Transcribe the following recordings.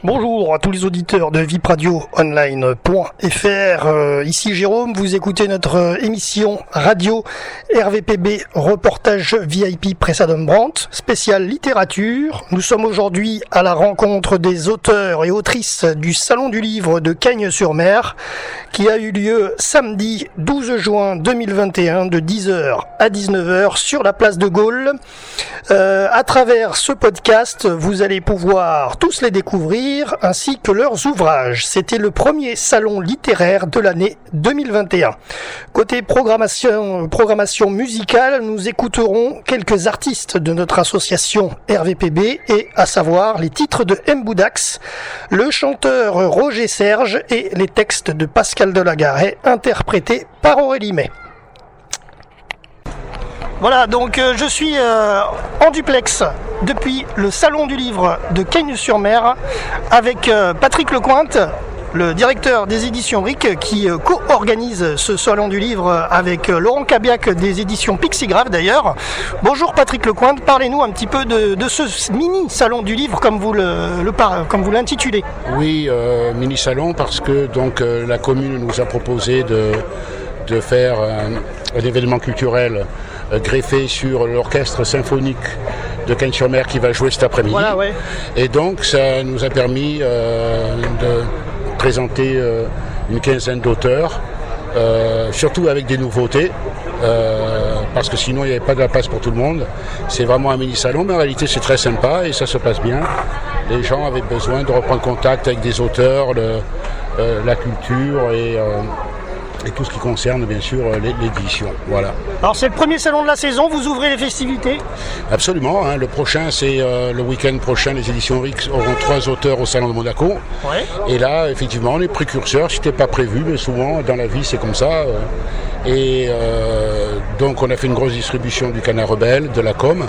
Bonjour à tous les auditeurs de vipradioonline.fr. Ici Jérôme, vous écoutez notre émission radio RVPB Reportage VIP Presse Adam Brandt, spéciale littérature. Nous sommes aujourd'hui à la rencontre des auteurs et autrices du Salon du Livre de Cagnes-sur-Mer qui a eu lieu samedi 12 juin 2021 de 10h à 19h sur la place de Gaulle. À travers ce podcast, vous allez pouvoir tous les découvrir ainsi que leurs ouvrages. C'était le premier salon littéraire de l'année 2021. Côté programmation musicale, nous écouterons quelques artistes de notre association RVPB et à savoir les titres de M. Boudax, le chanteur Roger Serge et les textes de Pascal Delagaret interprétés par Aurélie May. Voilà, donc je suis en duplex depuis le Salon du Livre de Cagnes-sur-Mer avec Patrick Lecointe, le directeur des éditions RIC, qui co-organise ce Salon du Livre avec Laurent Cabiac des éditions Pixigraph d'ailleurs. Bonjour Patrick Lecointe, parlez-nous un petit peu de ce mini Salon du Livre comme vous l'intitulez. Oui, mini salon parce que donc la commune nous a proposé de faire un événement culturel greffé sur l'orchestre symphonique de Cagnes-sur-Mer qui va jouer cet après-midi. Voilà, ouais. Et donc ça nous a permis de présenter une quinzaine d'auteurs, surtout avec des nouveautés, parce que sinon il n'y avait pas de la place pour tout le monde. C'est vraiment un mini-salon, mais en réalité c'est très sympa et ça se passe bien. Les gens avaient besoin de reprendre contact avec des auteurs, la culture et tout ce qui concerne bien sûr l'édition. Voilà. Alors c'est le premier salon de la saison, vous ouvrez les festivités? Absolument, hein. Le prochain c'est le week-end prochain, les éditions RIC auront 3 auteurs au Salon de Monaco. Ouais. Et là effectivement les précurseurs, c'était pas prévu, mais souvent dans la vie c'est comme ça. Donc on a fait une grosse distribution du Canard Rebelle, de la com.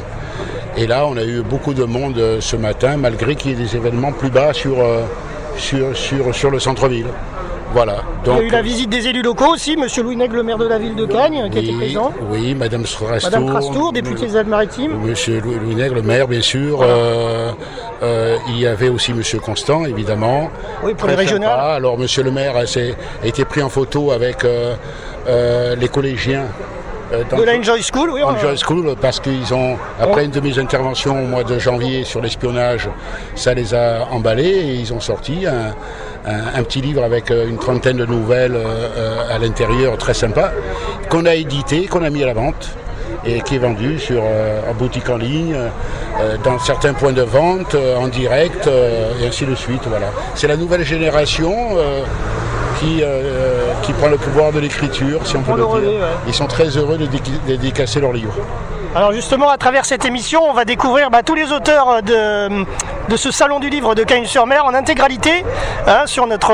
Et là on a eu beaucoup de monde ce matin, malgré qu'il y ait des événements plus bas sur le centre-ville. Voilà. Donc, il y a eu la visite des élus locaux aussi, Monsieur Louis Nègre, le maire de la ville de Cagnes, qui était présent. Oui, Madame Strastour. Madame Strastour, députée des Alpes-Maritimes. Monsieur Louis Nègre, le maire, bien sûr. Voilà. Il y avait aussi Monsieur Constant, évidemment. Oui, pour les régionales. Alors, Monsieur le maire a été pris en photo avec les collégiens. De la Enjoy School, oui. Enjoy School, parce qu'ils ont, après une de mes interventions au mois de janvier sur l'espionnage, ça les a emballés et ils ont sorti un petit livre avec une trentaine de nouvelles à l'intérieur, très sympa, qu'on a édité, qu'on a mis à la vente et qui est vendu en boutique en ligne, dans certains points de vente, en direct, et ainsi de suite. Voilà. C'est la nouvelle génération qui prend le pouvoir de l'écriture, si on peut le dire. Ouais. Ils sont très heureux de dédicacer leurs livres. Alors justement, à travers cette émission, on va découvrir tous les auteurs de ce Salon du Livre de Cagnes-sur-Mer en intégralité sur notre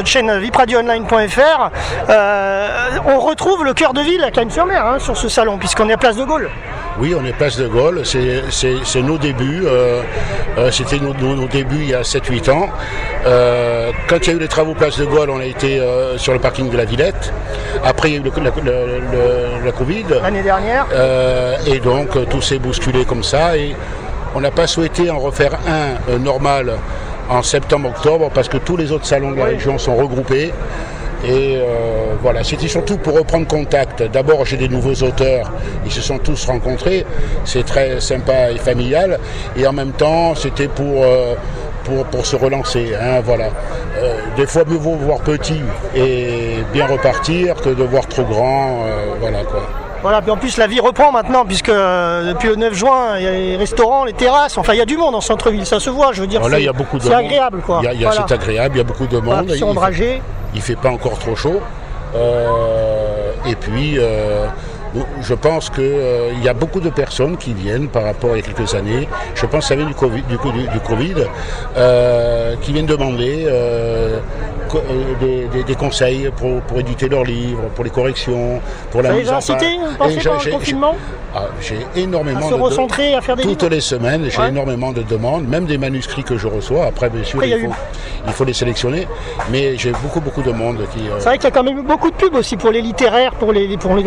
chaîne vipradioonline.fr. On retrouve le cœur de ville à Cagnes-sur-Mer sur ce salon, puisqu'on est à Place de Gaulle. Oui, on est Place de Gaulle, c'est nos débuts, c'était nos débuts il y a 7-8 ans. Quand il y a eu les travaux Place de Gaulle, on a été sur le parking de la Villette. Après, il y a eu la Covid. L'année dernière. Et donc, tout s'est bousculé comme ça. Et on n'a pas souhaité en refaire un normal en septembre-octobre parce que tous les autres salons de la région sont regroupés. Et voilà, c'était surtout pour reprendre contact. D'abord, j'ai des nouveaux auteurs, ils se sont tous rencontrés, c'est très sympa et familial. Et en même temps, c'était pour se relancer. Voilà. Des fois, mieux vaut voir petit et bien repartir que de voir trop grand. Voilà quoi. Voilà, puis en plus la vie reprend maintenant, puisque depuis le 9 juin, il y a les restaurants, les terrasses, enfin il y a du monde en centre-ville, ça se voit, je veux dire, là, il y a beaucoup de c'est monde. Agréable quoi. C'est agréable, il y a beaucoup de monde. C'est ombragé. Il ne fait pas encore trop chaud. Et puis, je pense qu'il y a beaucoup de personnes qui viennent par rapport à il y a quelques années. Je pense que ça vient du Covid, qui viennent demander des conseils pour éditer leurs livres, pour les corrections, pour la mise en page. Ça les a incités, vous pensez, pendant le confinement ? J'ai énormément à se recentrer, à faire des livres. Toutes les semaines, j'ai énormément de demandes, même des manuscrits que je reçois. Après, bien sûr, il faut les sélectionner, mais j'ai beaucoup de monde qui... C'est vrai qu'il y a quand même eu beaucoup de pubs aussi pour les littéraires,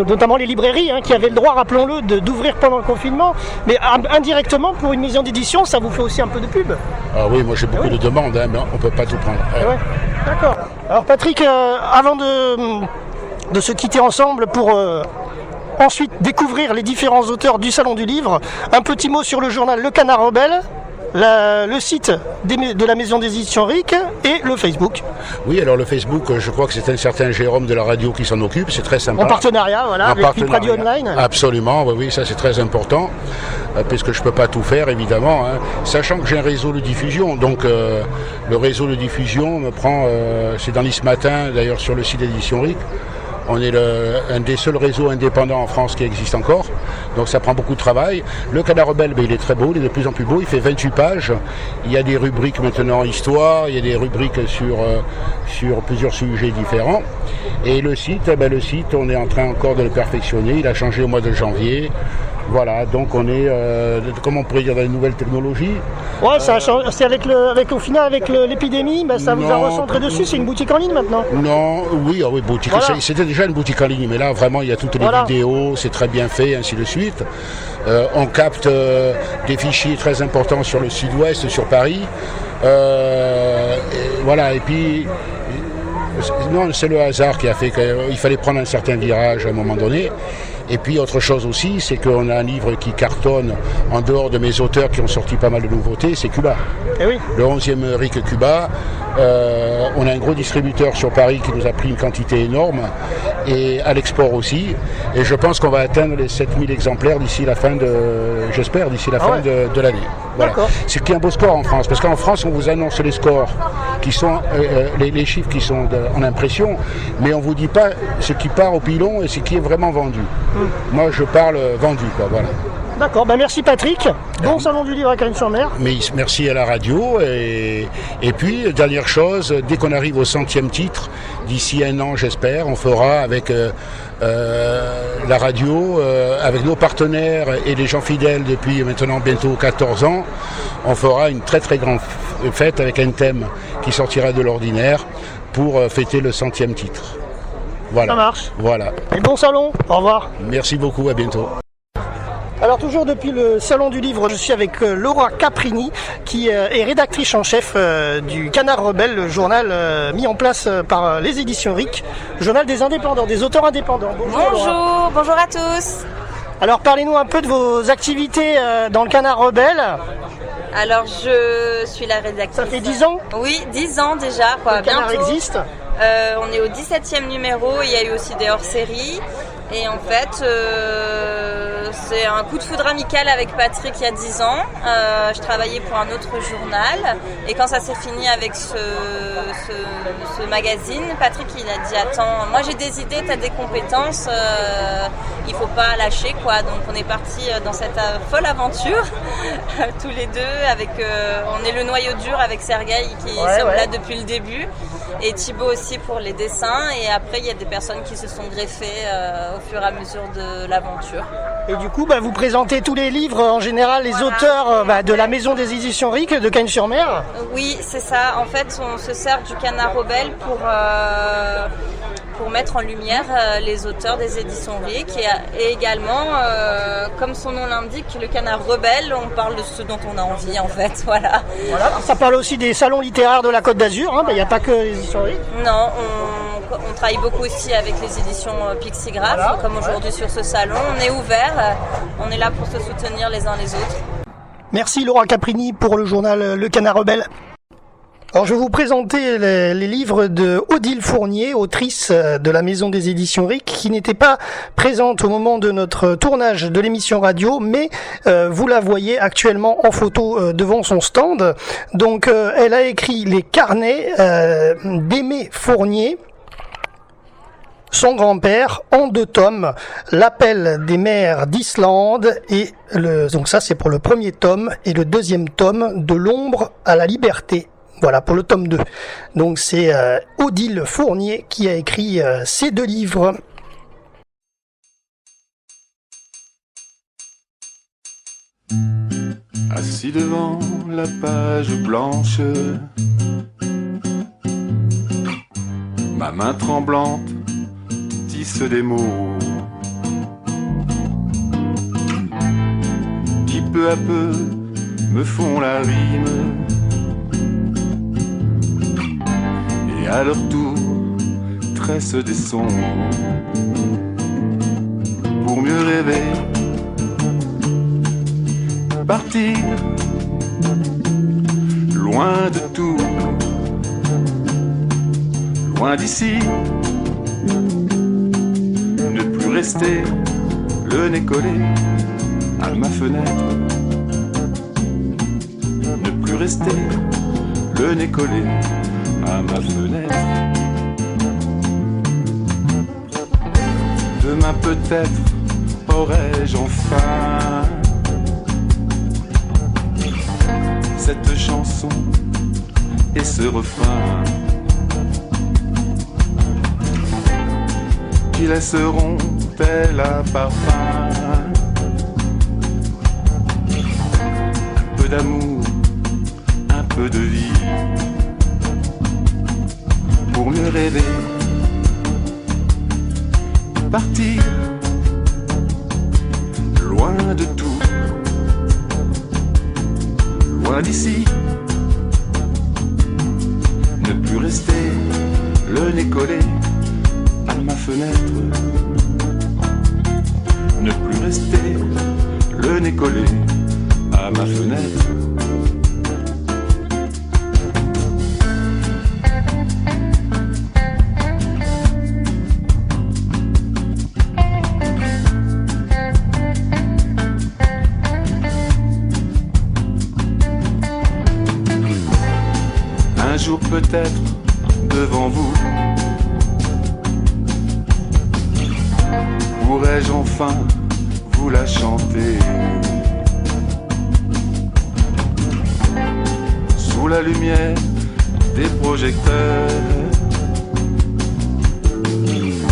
notamment les librairies, qui avaient le droit, rappelons-le, d'ouvrir pendant le confinement. Mais indirectement, pour une maison d'édition, ça vous fait aussi un peu de pub. Ah oui, moi j'ai beaucoup de demandes, mais on ne peut pas tout prendre. Ouais. D'accord. Alors Patrick, avant de se quitter ensemble pour... ensuite, découvrir les différents auteurs du Salon du Livre. Un petit mot sur le journal Le Canard Rebelle, le site de la maison des éditions RIC et le Facebook. Oui, alors le Facebook, je crois que c'est un certain Jérôme de la radio qui s'en occupe, c'est très sympa. En partenariat, avec Pip Radio Online. Absolument, oui, ça c'est très important, puisque je ne peux pas tout faire, évidemment, sachant que j'ai un réseau de diffusion, donc le réseau de diffusion me prend, c'est dans l'Is Matin, d'ailleurs sur le site d'édition RIC. On est un des seuls réseaux indépendants en France qui existe encore, donc ça prend beaucoup de travail. Le Canard Rebelle, il est très beau, il est de plus en plus beau, il fait 28 pages. Il y a des rubriques maintenant histoire, il y a des rubriques sur plusieurs sujets différents. Et le site, on est en train encore de le perfectionner, il a changé au mois de janvier. Voilà, donc on est, comment on pourrait dire, dans les nouvelles technologies. Ouais, ça a changé. C'est au final, avec l'épidémie, ça vous a recentré dessus. C'est une boutique en ligne maintenant. Non, oui, boutique. Voilà. C'était déjà une boutique en ligne, mais là vraiment il y a toutes les vidéos, c'est très bien fait, ainsi de suite. On capte des fichiers très importants sur le sud-ouest, sur Paris. Et puis. Non, c'est le hasard qui a fait qu'il fallait prendre un certain virage à un moment donné. Et puis autre chose aussi, c'est qu'on a un livre qui cartonne en dehors de mes auteurs qui ont sorti pas mal de nouveautés, c'est Cuba. Eh oui. Le 11e RIC Cuba. On a un gros distributeur sur Paris qui nous a pris une quantité énorme et à l'export aussi. Et je pense qu'on va atteindre les 7000 exemplaires d'ici la fin de l'année. Voilà. C'est qui est un beau score en France, parce qu'en France on vous annonce les scores qui sont les chiffres qui sont en impression, mais on vous dit pas ce qui part au pilon et ce qui est vraiment vendu. Moi je parle vendu, voilà. D'accord, merci Patrick. Bon Salon du Livre à Cagnes-sur-Mer. Merci à la radio. Et puis, dernière chose, dès qu'on arrive au 100e titre, d'ici un an j'espère, on fera avec la radio, avec nos partenaires et les gens fidèles depuis maintenant bientôt 14 ans, on fera une très très grande fête avec un thème qui sortira de l'ordinaire pour fêter le 100e titre. Voilà. Ça marche. Voilà. Et bon salon, au revoir. Merci beaucoup, à bientôt. Alors toujours depuis le Salon du Livre, je suis avec Laura Caprini qui est rédactrice en chef du Canard Rebelle, le journal mis en place par les éditions RIC, journal des indépendants, des auteurs indépendants. Bonjour à tous. Alors parlez-nous un peu de vos activités dans le Canard Rebelle. Alors je suis la rédactrice. Ça fait 10 ans ? Oui, 10 ans déjà. Le Canard existe. On est au 17e numéro, il y a eu aussi des hors-séries. Et en fait, c'est un coup de foudre amical avec Patrick il y a 10 ans. Je travaillais pour un autre journal. Et quand ça s'est fini avec ce magazine, Patrick il a dit « Attends, moi j'ai des idées, t'as des compétences, il faut pas lâcher quoi ». Donc on est parti dans cette folle aventure, tous les deux. On est le noyau dur avec Sergueï qui sommes là depuis le début. Et Thibaut aussi pour les dessins. Et après, il y a des personnes qui se sont greffées au fur et à mesure de l'aventure. Et du coup, vous présentez tous les livres, en général, les auteurs de la maison des éditions RIC de Cagnes-sur-Mer. Oui, c'est ça. En fait, on se sert du Canard Rebelle pour mettre en lumière les auteurs des éditions RIC et également, comme son nom l'indique, le Canard Rebelle, on parle de ce dont on a envie en fait, voilà. Ça parle aussi des salons littéraires de la Côte d'Azur, il n'y a pas que les éditions RIC. Non, on travaille beaucoup aussi avec les éditions Pixigraph, comme aujourd'hui sur ce salon. On est ouvert, on est là pour se soutenir les uns les autres. Merci Laura Caprini pour le journal Le Canard Rebelle. Alors je vais vous présenter les livres de Odile Fournier, autrice de la maison des éditions RIC, qui n'était pas présente au moment de notre tournage de l'émission radio, mais vous la voyez actuellement en photo devant son stand. Donc elle a écrit les carnets d'Aimé Fournier, son grand-père, en 2 tomes, L'appel des mers d'Islande, et donc ça c'est pour le premier tome, et le 2e tome, De l'ombre à la liberté. Voilà, pour le tome 2. Donc c'est Odile Fournier qui a écrit ces 2 livres. Assis devant la page blanche, ma main tremblante tisse des mots qui peu à peu me font la rime, et à leur tour tressent des sons pour mieux rêver, partir loin de tout, loin d'ici, ne plus rester le nez collé à ma fenêtre, ne plus rester le nez collé à ma fenêtre. Demain peut-être aurai-je enfin cette chanson et ce refrain qui laisseront tel un parfum, un peu d'amour, un peu de vie, pour mieux rêver, partir loin de tout, loin d'ici, ne plus rester le nez collé à ma fenêtre, ne plus rester le nez collé à ma fenêtre. Un jour peut-être devant vous, pourrais-je enfin vous la chanter, sous la lumière des projecteurs, vivre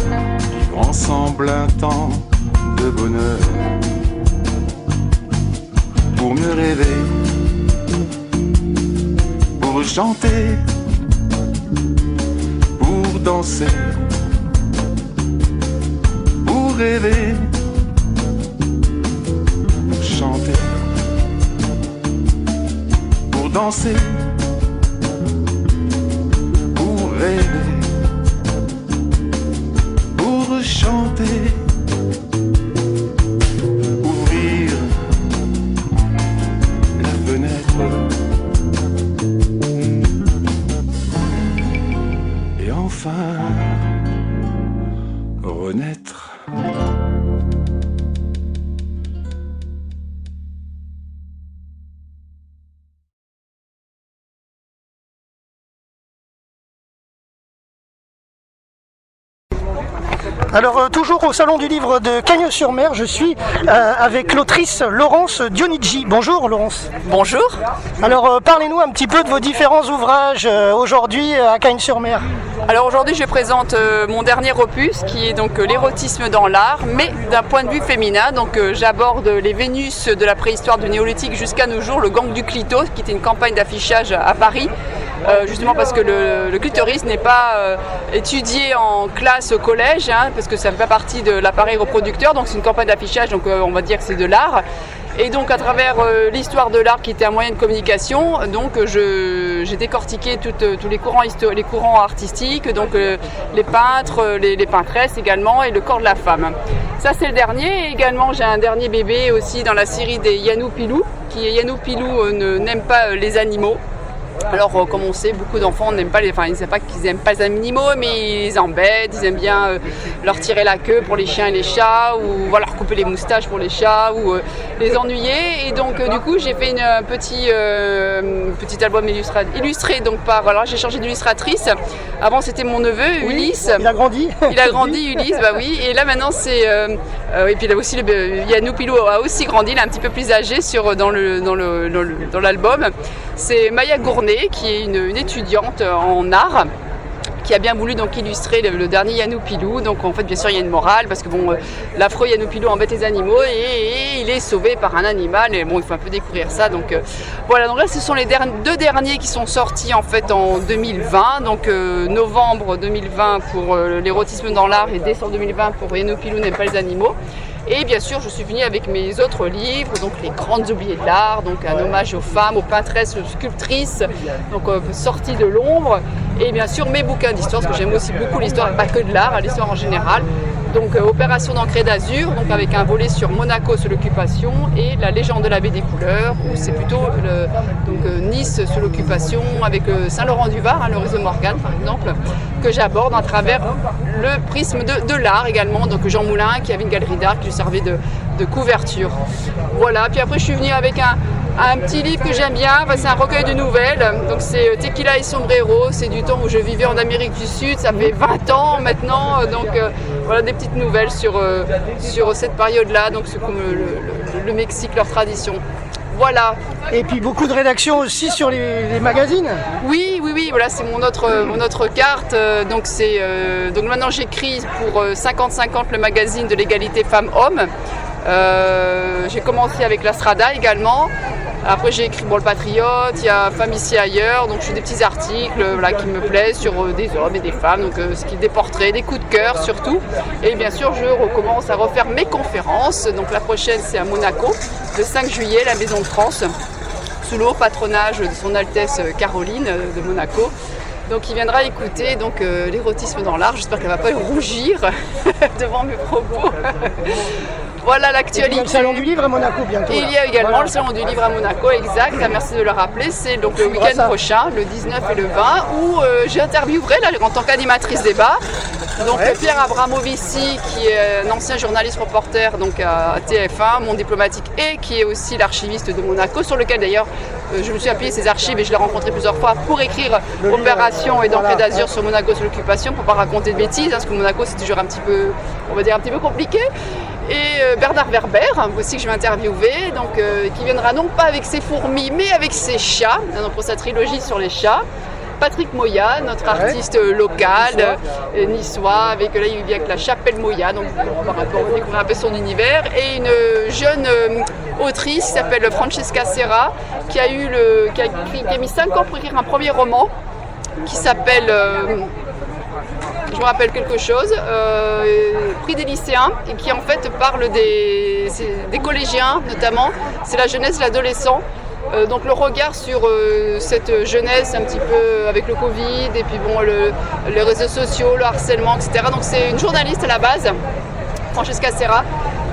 ensemble un temps de bonheur, pour mieux rêver, pour chanter, pour danser, pour rêver, pour chanter, pour danser, pour rêver, pour chanter, ouvrir la fenêtre et enfin renaître. Alors toujours au salon du livre de Cagnes-sur-Mer, je suis avec l'autrice Laurence Dionigi. Bonjour Laurence. Bonjour. Alors parlez-nous un petit peu de vos différents ouvrages aujourd'hui à Cagnes-sur-Mer. Alors aujourd'hui je présente mon dernier opus qui est donc l'érotisme dans l'art, mais d'un point de vue féminin. Donc j'aborde les Vénus de la préhistoire du néolithique jusqu'à nos jours, le gang du clito, qui était une campagne d'affichage à Paris. Justement parce que le clitoris n'est pas étudié en classe au collège, parce que ça ne fait pas partie de l'appareil reproducteur, donc c'est une campagne d'affichage, donc on va dire que c'est de l'art. Et donc à travers l'histoire de l'art qui était un moyen de communication, donc j'ai décortiqué tous les courants artistiques, donc les peintres, les peintresses également, et le corps de la femme. Ça c'est le dernier. Et également j'ai un dernier bébé aussi dans la série des Yannou Pilou, qui Yannou Pilou n'aime pas les animaux. Alors comme on sait, beaucoup d'enfants n'aiment pas ils ne savent pas qu'ils n'aiment pas les animaux, mais ils les embêtent, ils aiment bien leur tirer la queue pour les chiens et les chats, ou voilà, leur couper les moustaches pour les chats, ou les ennuyer. Et donc du coup j'ai fait un petit album illustré donc voilà, j'ai changé d'illustratrice. Avant c'était mon neveu Ulysse. Il a grandi. Il a grandi Ulysse, bah oui. Et là maintenant c'est et puis là aussi Yannou Pilou a aussi grandi, il est un petit peu plus âgé dans l'album. C'est Maya Gournay, qui est une étudiante en art, qui a bien voulu donc illustrer le dernier Yanoupilou. Donc en fait, bien sûr, il y a une morale, parce que bon, l'affreux Yanoupilou embête les animaux et il est sauvé par un animal. Et bon, il faut un peu découvrir ça. Donc voilà, donc là, ce sont les deux derniers qui sont sortis en fait en 2020. Donc novembre 2020 pour l'érotisme dans l'art et décembre 2020 pour Yanoupilou n'aime pas les animaux. Et bien sûr, je suis venue avec mes autres livres, donc Les Grandes Oubliées de l'art, donc un hommage aux femmes, aux peintres, aux sculptrices, donc sorties de l'ombre. Et bien sûr, mes bouquins d'histoire, parce que j'aime aussi beaucoup l'histoire, pas que de l'art, l'histoire en général. Donc Opération d'encre d'Azur, donc avec un volet sur Monaco sous l'occupation et La légende de la baie des couleurs, où c'est plutôt Nice sous l'occupation avec Saint-Laurent-du-Var, le réseau Morgane par exemple, que j'aborde à travers le prisme de l'art également. Donc Jean Moulin qui avait une galerie d'art qui lui servait de couverture. Voilà, puis après je suis venue avec un petit livre que j'aime bien, c'est un recueil de nouvelles, donc c'est Tequila et Sombrero, c'est du temps où je vivais en Amérique du Sud, ça fait 20 ans maintenant, donc voilà des petites nouvelles sur cette période-là, donc c'est comme le Mexique, leur tradition. Voilà. Et puis beaucoup de rédactions aussi sur les magazines. Oui, voilà, c'est mon autre carte. Donc maintenant j'écris pour 50-50 le magazine de l'égalité femmes-hommes. J'ai commencé avec la Strada également. Après j'ai écrit Le Patriote, il y a Femmes ici ailleurs, donc je fais des petits articles qui me plaisent sur des hommes et des femmes, donc des portraits, des coups de cœur surtout. Et bien sûr je recommence à refaire mes conférences, donc la prochaine c'est à Monaco, le 5 juillet, la Maison de France, sous le haut patronage de son Altesse Caroline de Monaco. Donc il viendra écouter l'érotisme dans l'art, j'espère qu'elle ne va pas rougir devant mes propos. Voilà l'actualité. Il y a le Salon du Livre à Monaco bientôt. Il y a également le Salon du Livre à Monaco, exact. Merci de le rappeler. C'est donc le week-end prochain, le 19 et le 20, où j'interviewerai en tant qu'animatrice débat. Donc Pierre Abramovici, qui est un ancien journaliste reporter donc à TF1, Monde Diplomatique, et qui est aussi l'archiviste de Monaco, sur lequel d'ailleurs je me suis appuyée ses archives et je l'ai rencontré plusieurs fois pour écrire Opération et d'encre d'Azur sur Monaco sous l'occupation, pour ne pas raconter de bêtises, parce que Monaco c'est toujours un petit peu, on va dire un petit peu compliqué. Et Bernard Werber, aussi que je vais interviewer, qui viendra non pas avec ses fourmis, mais avec ses chats, donc pour sa trilogie sur les chats. Patrick Moya, notre artiste local, niçois, il vient avec la Chapelle Moya, donc on va découvrir un peu son univers, et une jeune autrice qui s'appelle Francesca Serra, qui a mis 5 ans pour écrire un premier roman, qui s'appelle... je me rappelle quelque chose, Prix des lycéens, et qui en fait parle des collégiens notamment, c'est la jeunesse, l'adolescent. Donc le regard sur cette jeunesse un petit peu avec le Covid et puis bon les réseaux sociaux, le harcèlement, etc. Donc c'est une journaliste à la base, Francesca Serra,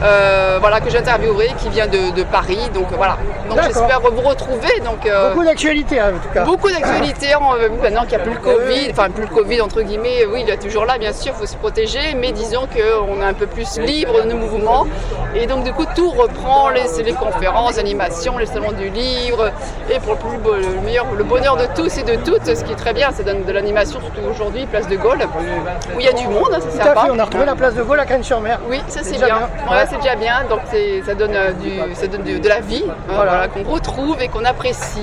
que j'interviewerai, qui vient de Paris. Donc voilà. Donc j'espère vous retrouver. Donc, beaucoup d'actualités en tout cas. Beaucoup d'actualités maintenant qu'il n'y a plus le Covid, enfin plus le Covid entre guillemets, oui il est toujours là bien sûr, il faut se protéger, mais disons qu'on est un peu plus libre de nos mouvements. Et donc du coup tout reprend, les conférences, animations, les salons du livre, et pour le bonheur de tous et de toutes, ce qui est très bien, c'est de l'animation, surtout aujourd'hui, place de Gaulle, où il y a du monde, c'est sympa. Tout à fait, on a retrouvé la place de Gaulle à Cagnes-sur-Mer. Oui, ça c'est bien. Ouais, c'est déjà bien, donc ça donne de la vie, voilà, qu'on retrouve et qu'on apprécie.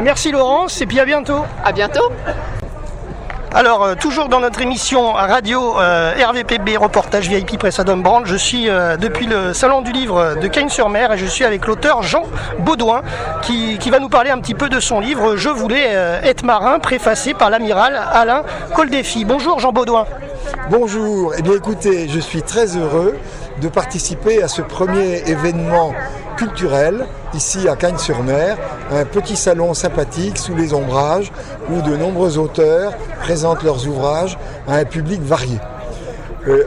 Merci Laurence, et puis à bientôt. À bientôt. Alors, toujours dans notre émission à radio RVPB, reportage VIP Presse-Adam Brandt, je suis depuis le Salon du Livre de Cagnes-sur-Mer et je suis avec l'auteur Jean Baudouin qui va nous parler un petit peu de son livre « Je voulais être marin », préfacé par l'amiral Alain Coldefy. Bonjour Jean Baudouin. Bonjour, eh bien écoutez, je suis très heureux de participer à ce premier événement culturel ici à Cagnes-sur-Mer, un petit salon sympathique sous les ombrages où de nombreux auteurs présentent leurs ouvrages à un public varié.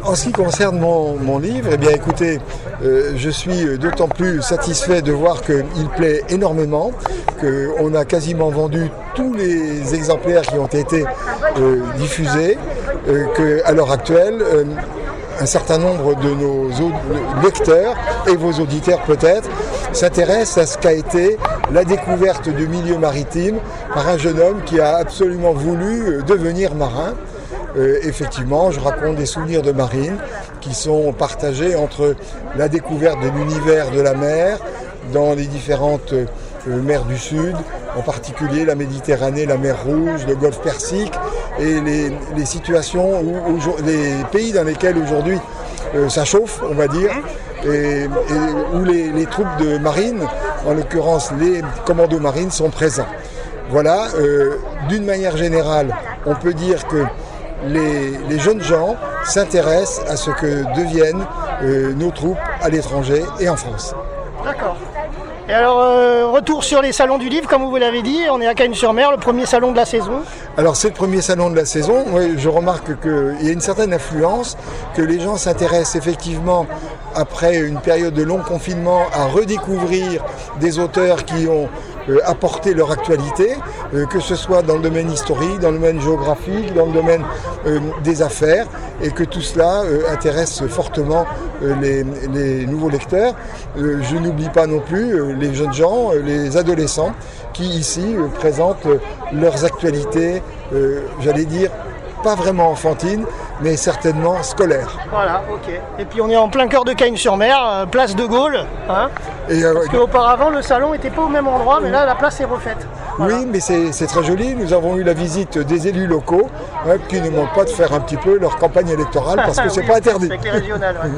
En ce qui concerne mon livre, eh bien écoutez, je suis d'autant plus satisfait de voir qu'il plaît énormément, qu'on a quasiment vendu tous les exemplaires qui ont été diffusés, qu'à l'heure actuelle, un certain nombre de nos lecteurs et vos auditeurs peut-être s'intéressent à ce qu'a été la découverte de milieux maritimes par un jeune homme qui a absolument voulu devenir marin. Effectivement, je raconte des souvenirs de marine qui sont partagés entre la découverte de l'univers de la mer dans les différentes mers du Sud en particulier la Méditerranée, la mer Rouge, le golfe Persique et les situations, les pays dans lesquels aujourd'hui ça chauffe, on va dire, et où les troupes de marine, en l'occurrence les commandos marines, sont présents. Voilà, d'une manière générale, on peut dire que les jeunes gens s'intéressent à ce que deviennent nos troupes à l'étranger et en France. D'accord. Et alors, retour sur les salons du livre, comme vous l'avez dit, on est à Cagnes-sur-Mer, le premier salon de la saison. Alors c'est le premier salon de la saison, oui, je remarque qu'il y a une certaine influence, que les gens s'intéressent effectivement, après une période de long confinement, à redécouvrir des auteurs qui ont apporté leur actualité, que ce soit dans le domaine historique, dans le domaine géographique, dans le domaine des affaires, et que tout cela intéresse fortement les nouveaux lecteurs. Je n'oublie pas non plus les jeunes gens, les adolescents, qui ici présentent leurs actualités, j'allais dire, pas vraiment enfantines, mais certainement scolaires. Voilà, ok. Et puis on est en plein cœur de Cagnes-sur-Mer, place de Gaulle. Hein, parce qu'auparavant le salon n'était pas au même endroit, mais là la place est refaite. Voilà. Oui, mais c'est très joli. Nous avons eu la visite des élus locaux qui ne manquent pas de faire un petit peu leur campagne électorale parce que c'est oui, pas interdit. C'est régional. Ouais.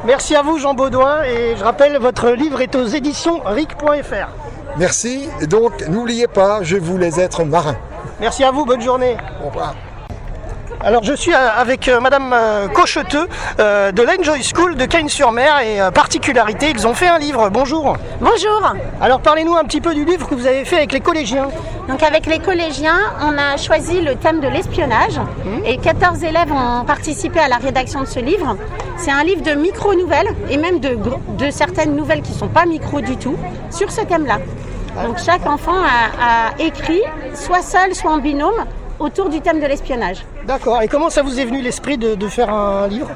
Merci à vous Jean Baudouin et je rappelle votre livre est aux éditions ric.fr. Merci. Et donc n'oubliez pas, je voulais être marin. Merci à vous, bonne journée. Au revoir. Alors je suis avec Madame Cocheteux de l'Enjoy School de Cagnes-sur-Mer et particularité, ils ont fait un livre. Bonjour. Bonjour. Alors parlez-nous un petit peu du livre que vous avez fait avec les collégiens. Donc avec les collégiens, on a choisi le thème de l'espionnage et 14 élèves ont participé à la rédaction de ce livre. C'est un livre de micro-nouvelles et même de certaines nouvelles qui ne sont pas micro du tout sur ce thème-là. Donc chaque enfant a écrit, soit seul, soit en binôme, autour du thème de l'espionnage. D'accord. Et comment ça vous est venu l'esprit de faire un livre ?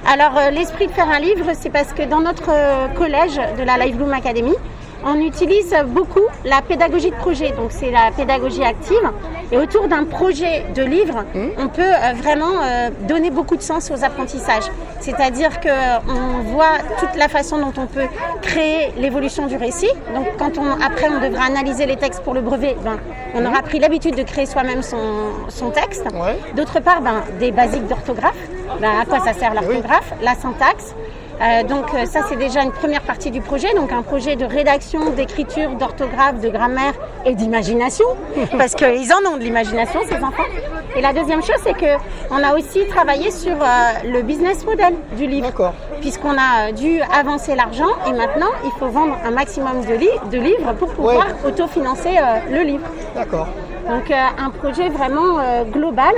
Alors l'esprit de faire un livre, c'est parce que dans notre collège de la Live Bloom Academy, on utilise beaucoup la pédagogie de projet, donc c'est la pédagogie active. Et autour d'un projet de livre, on peut vraiment donner beaucoup de sens aux apprentissages. C'est-à-dire qu'on voit toute la façon dont on peut créer l'évolution du récit. Donc quand après on devra analyser les textes pour le brevet, on aura pris l'habitude de créer soi-même son texte. Ouais. D'autre part, des basiques d'orthographe. À quoi ça sert l'orthographe, la syntaxe. Donc ça c'est déjà une première partie du projet, donc un projet de rédaction, d'écriture, d'orthographe, de grammaire et d'imagination, parce qu'ils en ont de l'imagination ces enfants. Et la deuxième chose c'est qu'on a aussi travaillé sur le business model du livre, puisqu'on a dû avancer l'argent et maintenant il faut vendre un maximum de livres pour pouvoir autofinancer le livre. D'accord. Donc un projet vraiment global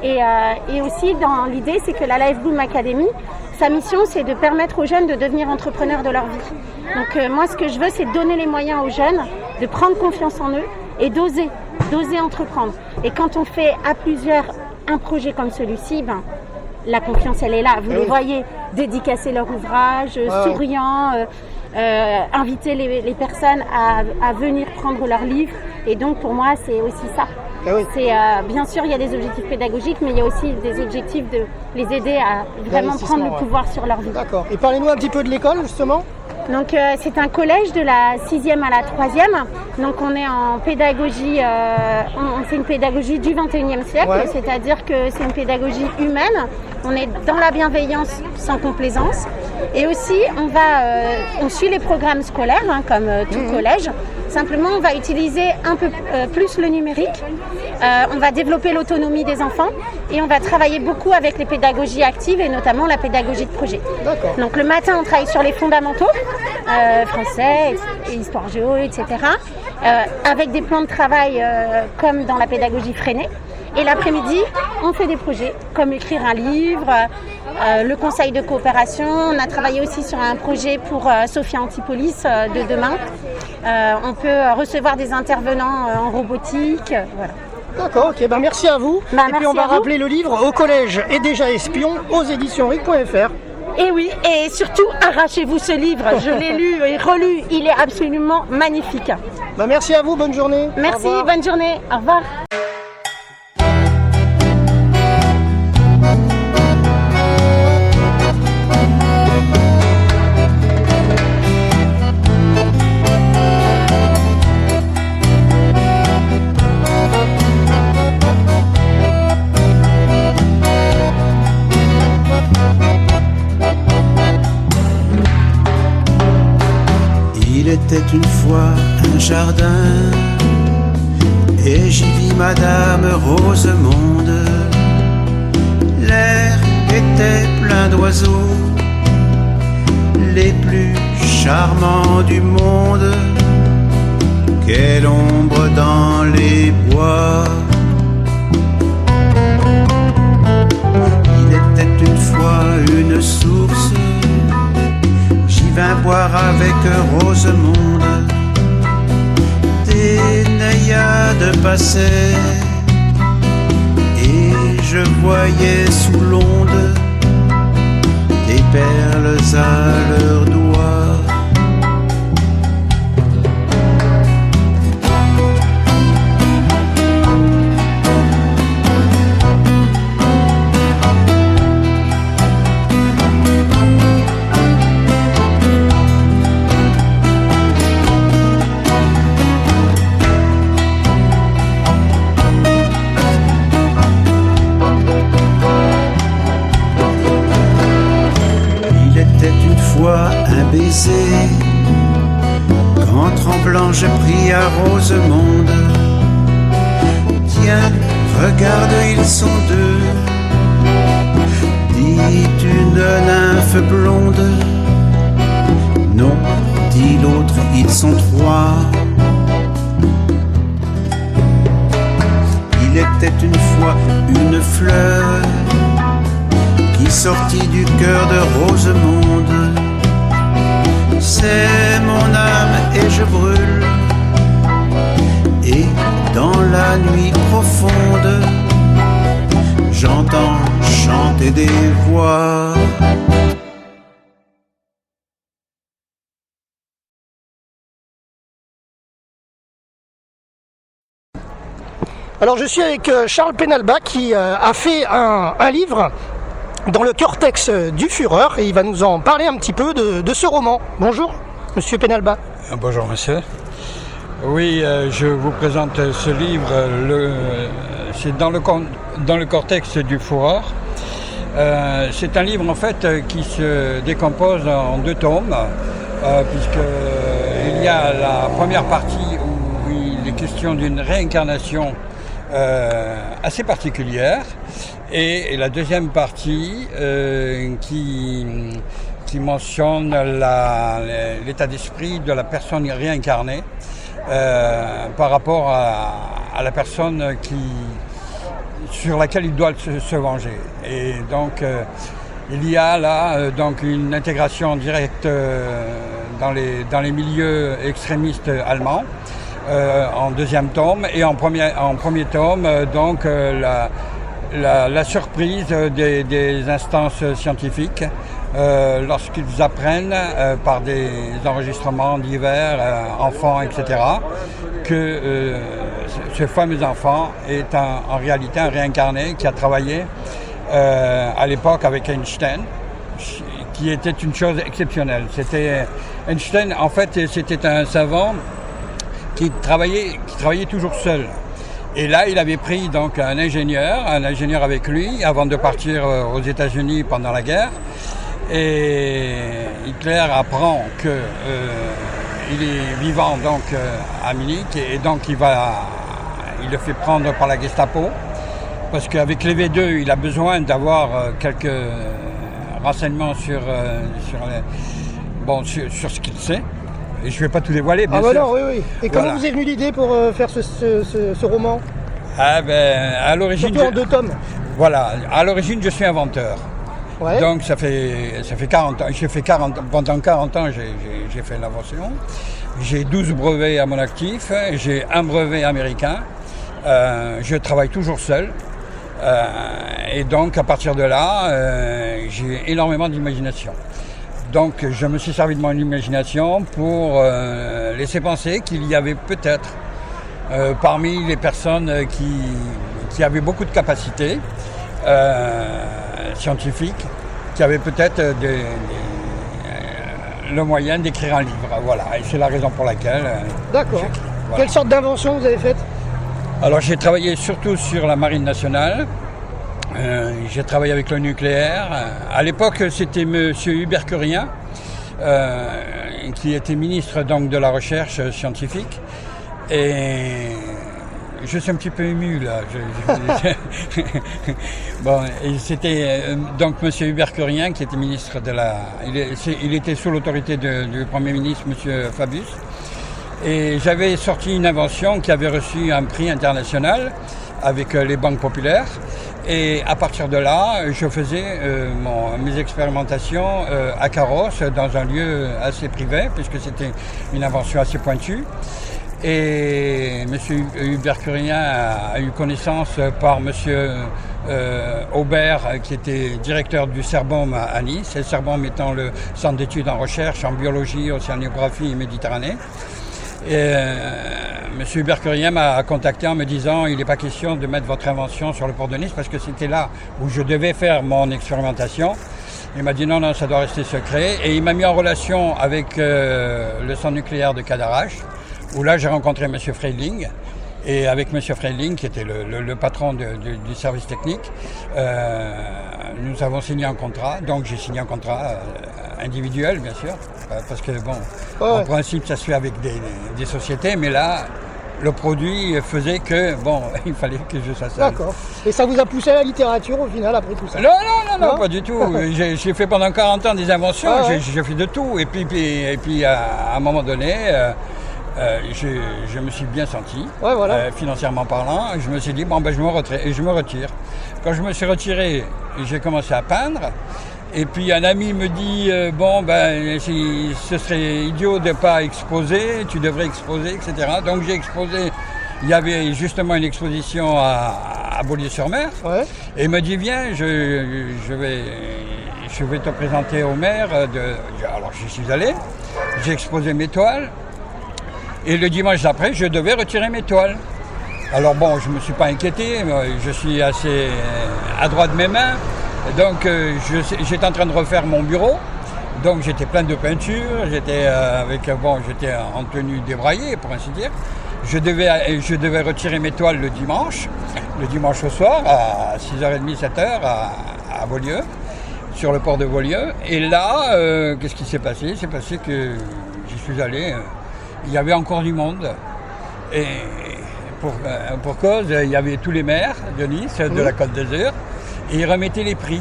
et aussi dans l'idée c'est que la Live Bloom Academy, sa mission, c'est de permettre aux jeunes de devenir entrepreneurs de leur vie. Donc moi, ce que je veux, c'est donner les moyens aux jeunes de prendre confiance en eux et d'oser entreprendre. Et quand on fait à plusieurs un projet comme celui-ci, la confiance, elle est là. Vous les voyez dédicacer leur ouvrage, souriant, inviter les personnes à venir prendre leur livre. Et donc, pour moi, c'est aussi ça. C'est, bien sûr, il y a des objectifs pédagogiques, mais il y a aussi des objectifs de les aider à vraiment prendre le pouvoir sur leur vie. D'accord. Et parlez-nous un petit peu de l'école, justement. Donc, c'est un collège de la 6e à la 3e. Donc, on est en pédagogie, c'est une pédagogie du 21e siècle, c'est-à-dire que c'est une pédagogie humaine. On est dans la bienveillance sans complaisance. Et aussi, on suit les programmes scolaires, comme tout collège. Simplement, on va utiliser un peu plus le numérique. On va développer l'autonomie des enfants et on va travailler beaucoup avec les pédagogies actives et notamment la pédagogie de projet. D'accord. Donc le matin, on travaille sur les fondamentaux, français, histoire géo, etc. Avec des plans de travail comme dans la pédagogie freinée. Et l'après-midi, on fait des projets comme écrire un livre, le conseil de coopération. On a travaillé aussi sur un projet pour Sophia Antipolis de demain. On peut recevoir des intervenants en robotique. Voilà. D'accord, ok, merci à vous. Et puis on va rappeler le livre Au collège et déjà espion aux éditions ric.fr. Et oui, et surtout, arrachez-vous ce livre. Je l'ai lu et relu, il est absolument magnifique. Merci à vous, bonne journée. Merci, bonne journée, au revoir. Il était une fois un jardin, et j'y vis Madame Rosemonde. L'air était plein d'oiseaux, les plus charmants du monde. Quelle ombre dans les bois. Il était une fois une source, j'y vins boire avec Rosemonde. Des naïades passaient, et je voyais sous l'onde des perles à leurs doigts. Un baiser, quand tremblant je pris à Rosemonde. Tiens, regarde, ils sont deux, dit une nymphe blonde. Non, dit l'autre, ils sont trois. Il était une fois une fleur qui sortit du cœur de Rosemonde. C'est mon âme et je brûle, et dans la nuit profonde, j'entends chanter des voix. Alors je suis avec Charles Penalba qui a fait un livre dans le cortex du Führer et il va nous en parler un petit peu de ce roman. Bonjour, monsieur Penalba. Bonjour, monsieur. Oui, je vous présente ce livre. C'est dans le cortex du Führer. C'est un livre en fait qui se décompose en 2 tomes, puisqu'il y a la première partie où il est question d'une réincarnation assez particulière. Et la deuxième partie qui mentionne l'état d'esprit de la personne réincarnée par rapport à la personne sur laquelle il doit se venger. Et donc il y a là donc une intégration directe dans les milieux extrémistes allemands en deuxième tome, et en premier tome donc la surprise des instances scientifiques lorsqu'ils apprennent par des enregistrements divers, enfants, etc., que ce fameux enfant est en réalité un réincarné qui a travaillé à l'époque avec Einstein, qui était une chose exceptionnelle. Einstein, en fait, c'était un savant qui travaillait toujours seul. Et là, il avait pris donc un ingénieur avec lui avant de partir aux États-Unis pendant la guerre. Et Hitler apprend que il est vivant donc à Munich, et donc il le fait prendre par la Gestapo parce qu'avec les V2, il a besoin d'avoir quelques renseignements sur ce qu'il sait. Et je ne vais pas tout dévoiler, bien sûr. Non, oui. Et comment vous est venue l'idée pour faire ce roman? À l'origine, surtout en 2 tomes. Voilà, à l'origine, je suis inventeur. Ouais. Donc ça fait 40 ans. Pendant 40 ans, j'ai fait l'invention. J'ai 12 brevets à mon actif. J'ai un brevet américain. Je travaille toujours seul. Et donc, à partir de là, j'ai énormément d'imagination. Donc je me suis servi de mon imagination pour laisser penser qu'il y avait peut-être parmi les personnes qui avaient beaucoup de capacités scientifiques, qui avaient peut-être le moyen d'écrire un livre. Voilà, et c'est la raison pour laquelle D'accord. j'écris. Voilà. Quelle sorte d'invention vous avez faite? Alors j'ai travaillé surtout sur la marine nationale. J'ai travaillé avec le nucléaire. À l'époque, c'était M. Hubert Curien qui était ministre donc de la recherche scientifique. Et je suis un petit peu ému là. Bon, et c'était donc M. Hubert Curien qui était ministre de la. Il était sous l'autorité du Premier ministre, M. Fabius. Et j'avais sorti une invention qui avait reçu un prix international avec les banques populaires. Et à partir de là, je faisais mes expérimentations à Carrosse, dans un lieu assez privé, puisque c'était une invention assez pointue. Et M. Hubert Curien a eu connaissance par M. Aubert, qui était directeur du CERBOM à Nice, et le CERBOM étant le centre d'études en recherche en biologie, océanographie et Méditerranée. Et M. Hubert Curien m'a contacté en me disant il n'est pas question de mettre votre invention sur le port de Nice parce que c'était là où je devais faire mon expérimentation. Il m'a dit non, ça doit rester secret. Et il m'a mis en relation avec le centre nucléaire de Cadarache, où là j'ai rencontré M. Freidling. Et avec M. Freidling, qui était le patron du service technique, nous avons signé un contrat. Donc j'ai signé un contrat individuel, bien sûr, parce que bon, en principe ça se fait avec des sociétés, mais là, le produit faisait que, bon, il fallait que je sois seul. D'accord. Et ça vous a poussé à la littérature au final, après tout ça? Non, pas du tout. J'ai fait pendant 40 ans des inventions, j'ai fait de tout. Et puis à un moment donné... je me suis bien senti, financièrement parlant. Je me suis dit, je me retire. Quand je me suis retiré, j'ai commencé à peindre. Et puis un ami me dit, ce serait idiot de ne pas exposer, tu devrais exposer, etc. Donc j'ai exposé. Il y avait justement une exposition à Beaulieu-sur-Mer. Ouais. Et il me dit, viens, je vais te présenter au maire. Alors je suis allé, j'ai exposé mes toiles. Et le dimanche d'après, je devais retirer mes toiles. Alors bon, je ne me suis pas inquiété, je suis assez adroit de mes mains. Donc j'étais en train de refaire mon bureau. Donc j'étais plein de peinture, j'étais en tenue débraillée, pour ainsi dire. Je devais retirer mes toiles le dimanche au soir, à 6h30, 7h, à Beaulieu, sur le port de Beaulieu. Et là, qu'est-ce qui s'est passé? Il s'est passé que j'y suis allé... Il y avait encore du monde et pour cause, il y avait tous les maires de Nice, de la Côte d'Azur, et ils remettaient les prix.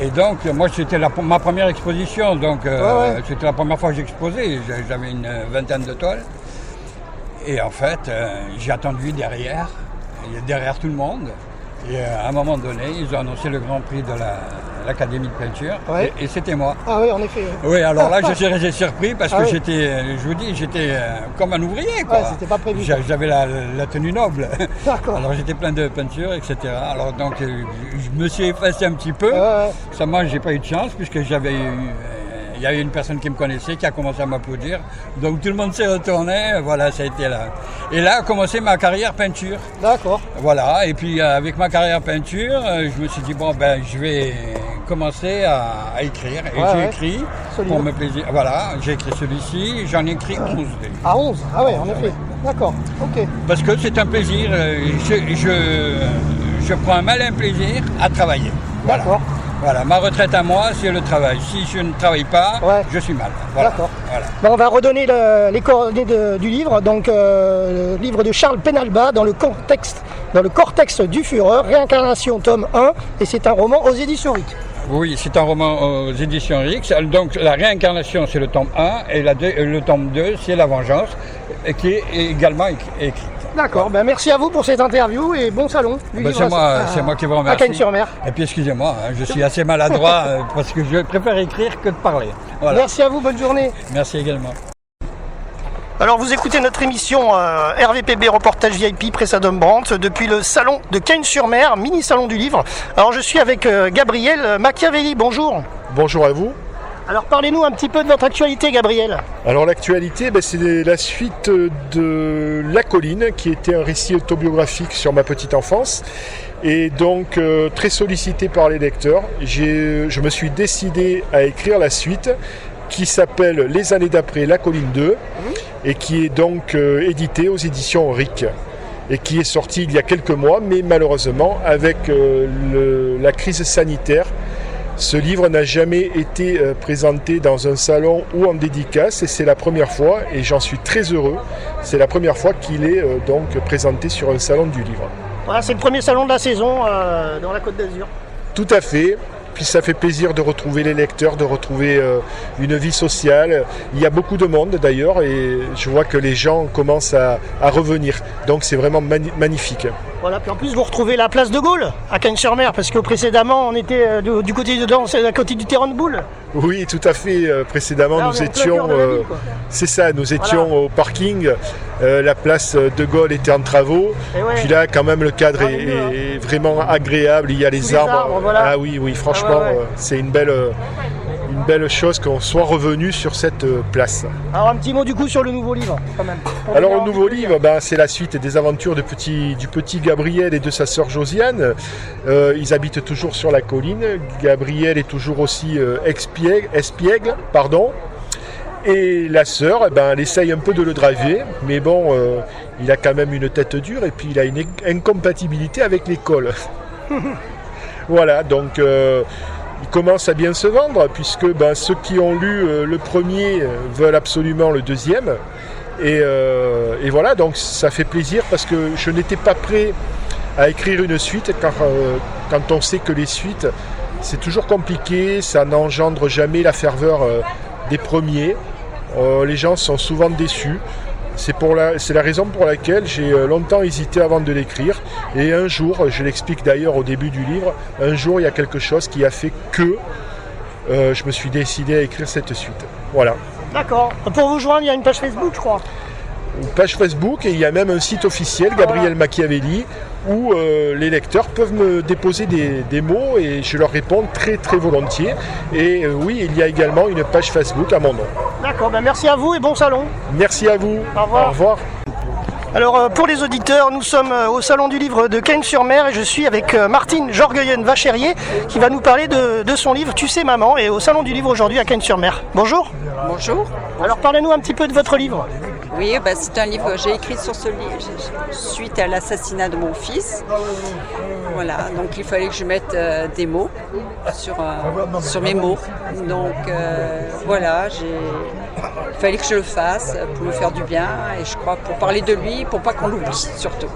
Et donc, moi, c'était ma première exposition, donc c'était la première fois que j'exposais, j'avais une vingtaine de toiles. Et en fait, j'ai attendu derrière tout le monde. Et à un moment donné, ils ont annoncé le grand prix de l'Académie de peinture, et c'était moi. Ah oui, en effet. Oui, alors là, je suis resté surpris parce que j'étais comme un ouvrier, quoi. C'était pas prévu. J'avais la tenue noble. D'accord. Alors j'étais plein de peinture, etc. Alors donc, je me suis effacé un petit peu. Seulement, j'ai pas eu de chance puisque il y avait une personne qui me connaissait qui a commencé à m'applaudir. Donc tout le monde s'est retourné, voilà, ça a été là. Et là a commencé ma carrière peinture. D'accord. Voilà, et puis avec ma carrière peinture, je me suis dit, je vais commencer à écrire. Et j'ai écrit pour me plaisir. Voilà, j'ai écrit celui-ci, j'en ai écrit 11. Ah 11, ah ouais, en effet. D'accord, ok. Parce que c'est un plaisir, je prends un malin plaisir à travailler. Voilà. D'accord. Voilà, ma retraite à moi, c'est le travail. Si je ne travaille pas, je suis mal. Voilà. D'accord. Voilà. On va redonner les coordonnées du livre. Donc, le livre de Charles Penalba dans le cortex du Führer, Réincarnation, tome 1. Et c'est un roman aux éditions Rick. Oui, c'est un roman aux éditions Rick. Donc, la réincarnation, c'est le tome 1. Et le tome 2, c'est la vengeance, qui est également écrite. D'accord, merci à vous pour cette interview et bon salon du livre. C'est moi qui vous remercie. À Cagnes-sur-Mer. Et puis excusez-moi, je suis assez maladroit parce que je préfère écrire que de parler. Voilà. Merci à vous, bonne journée. Merci également. Alors vous écoutez notre émission RVPB Reportage VIP Pressadom Brandt depuis le salon de Cagnes-sur-Mer, mini salon du livre. Alors je suis avec Gabriel Machiavelli, bonjour. Bonjour à vous. Alors parlez-nous un petit peu de votre actualité, Gabriel. Alors l'actualité, c'est la suite de La Colline, qui était un récit autobiographique sur ma petite enfance. Et donc très sollicité par les lecteurs, je me suis décidé à écrire la suite qui s'appelle Les années d'après La Colline 2 et qui est donc édité aux éditions Rick et qui est sorti il y a quelques mois, mais malheureusement avec la crise sanitaire, Ce livre n'a jamais été présenté dans un salon ou en dédicace et c'est la première fois et j'en suis très heureux. C'est la première fois qu'il est donc présenté sur un salon du livre. Voilà, c'est le premier salon de la saison dans la Côte d'Azur. Tout à fait. Puis ça fait plaisir de retrouver les lecteurs, de retrouver une vie sociale. Il y a beaucoup de monde d'ailleurs et je vois que les gens commencent à revenir. Donc c'est vraiment magnifique. Voilà, puis en plus vous retrouvez la place de Gaulle à Cagnes-sur-Mer parce que précédemment on était du côté de Danse, à côté du terrain de boule. Oui, tout à fait. Précédemment là, nous étions, c'est ça, nous étions au parking. La place de Gaulle était en travaux. Ouais. Puis là, quand même, le cadre est vraiment agréable. Il y a les arbres. Voilà. Ah oui, franchement, c'est une belle chose qu'on soit revenu sur cette place. Alors un petit mot du coup sur le nouveau livre quand même. Alors le nouveau livre, c'est la suite des aventures du petit Gabriel et de sa sœur Josiane. Ils habitent toujours sur la colline. Gabriel est toujours aussi espiègle, pardon. Et la sœur, elle essaye un peu de le driver, mais bon, il a quand même une tête dure et puis il a une incompatibilité avec l'école. Voilà, donc il commence à bien se vendre puisque ceux qui ont lu le premier veulent absolument le deuxième. Et voilà, donc ça fait plaisir parce que je n'étais pas prêt à écrire une suite car quand on sait que les suites, c'est toujours compliqué, ça n'engendre jamais la ferveur des premiers. Les gens sont souvent déçus. C'est la raison pour laquelle j'ai longtemps hésité avant de l'écrire. Et un jour, je l'explique d'ailleurs au début du livre, un jour il y a quelque chose qui a fait que je me suis décidé à écrire cette suite. Voilà. D'accord. Pour vous joindre, il y a une page Facebook, je crois. Une page Facebook et il y a même un site officiel, Gabriel Machiavelli, où les lecteurs peuvent me déposer des mots et je leur réponds très très volontiers. Et oui, il y a également une page Facebook à mon nom. D'accord, merci à vous et bon salon. Merci à vous. Au revoir. Au revoir. Alors pour les auditeurs, nous sommes au Salon du Livre de Cagnes-sur-Mer et je suis avec Martine Jorgueyen-Vachérier qui va nous parler de son livre Tu sais maman et au Salon du Livre aujourd'hui à Cagnes-sur-Mer. Bonjour. Bonjour. Alors parlez-nous un petit peu de votre livre. Oui, c'est un livre que j'ai écrit sur ce livre suite à l'assassinat de mon fils. Voilà, donc il fallait que je mette des mots sur mes mots. Donc voilà, il fallait que je le fasse pour me faire du bien et je crois pour parler de lui, pour pas qu'on l'oublie surtout.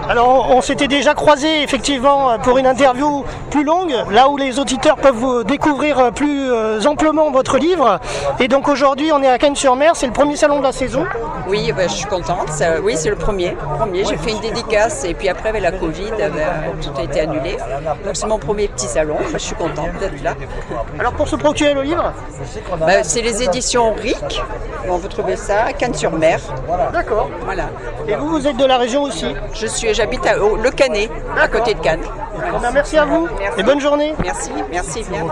Alors on s'était déjà croisés effectivement pour une interview plus longue, là où les auditeurs peuvent vous découvrir plus amplement votre livre. Et donc aujourd'hui on est à Cagnes-sur-Mer, c'est le premier salon de la saison. Oui, je suis contente. Oui, c'est le premier. J'ai fait une dédicace et puis après avec la Covid, tout a été annulé. Donc c'est mon premier petit salon. Je suis contente d'être là. Alors pour se procurer le livre, c'est les éditions RIC. On peut trouver ça à Cagnes-sur-Mer. D'accord. Voilà. Et vous êtes de la région aussi? J'habite à Le Canet, à côté de Cannes. Voilà. Merci à vous. Merci. Et bonne journée. Merci bien.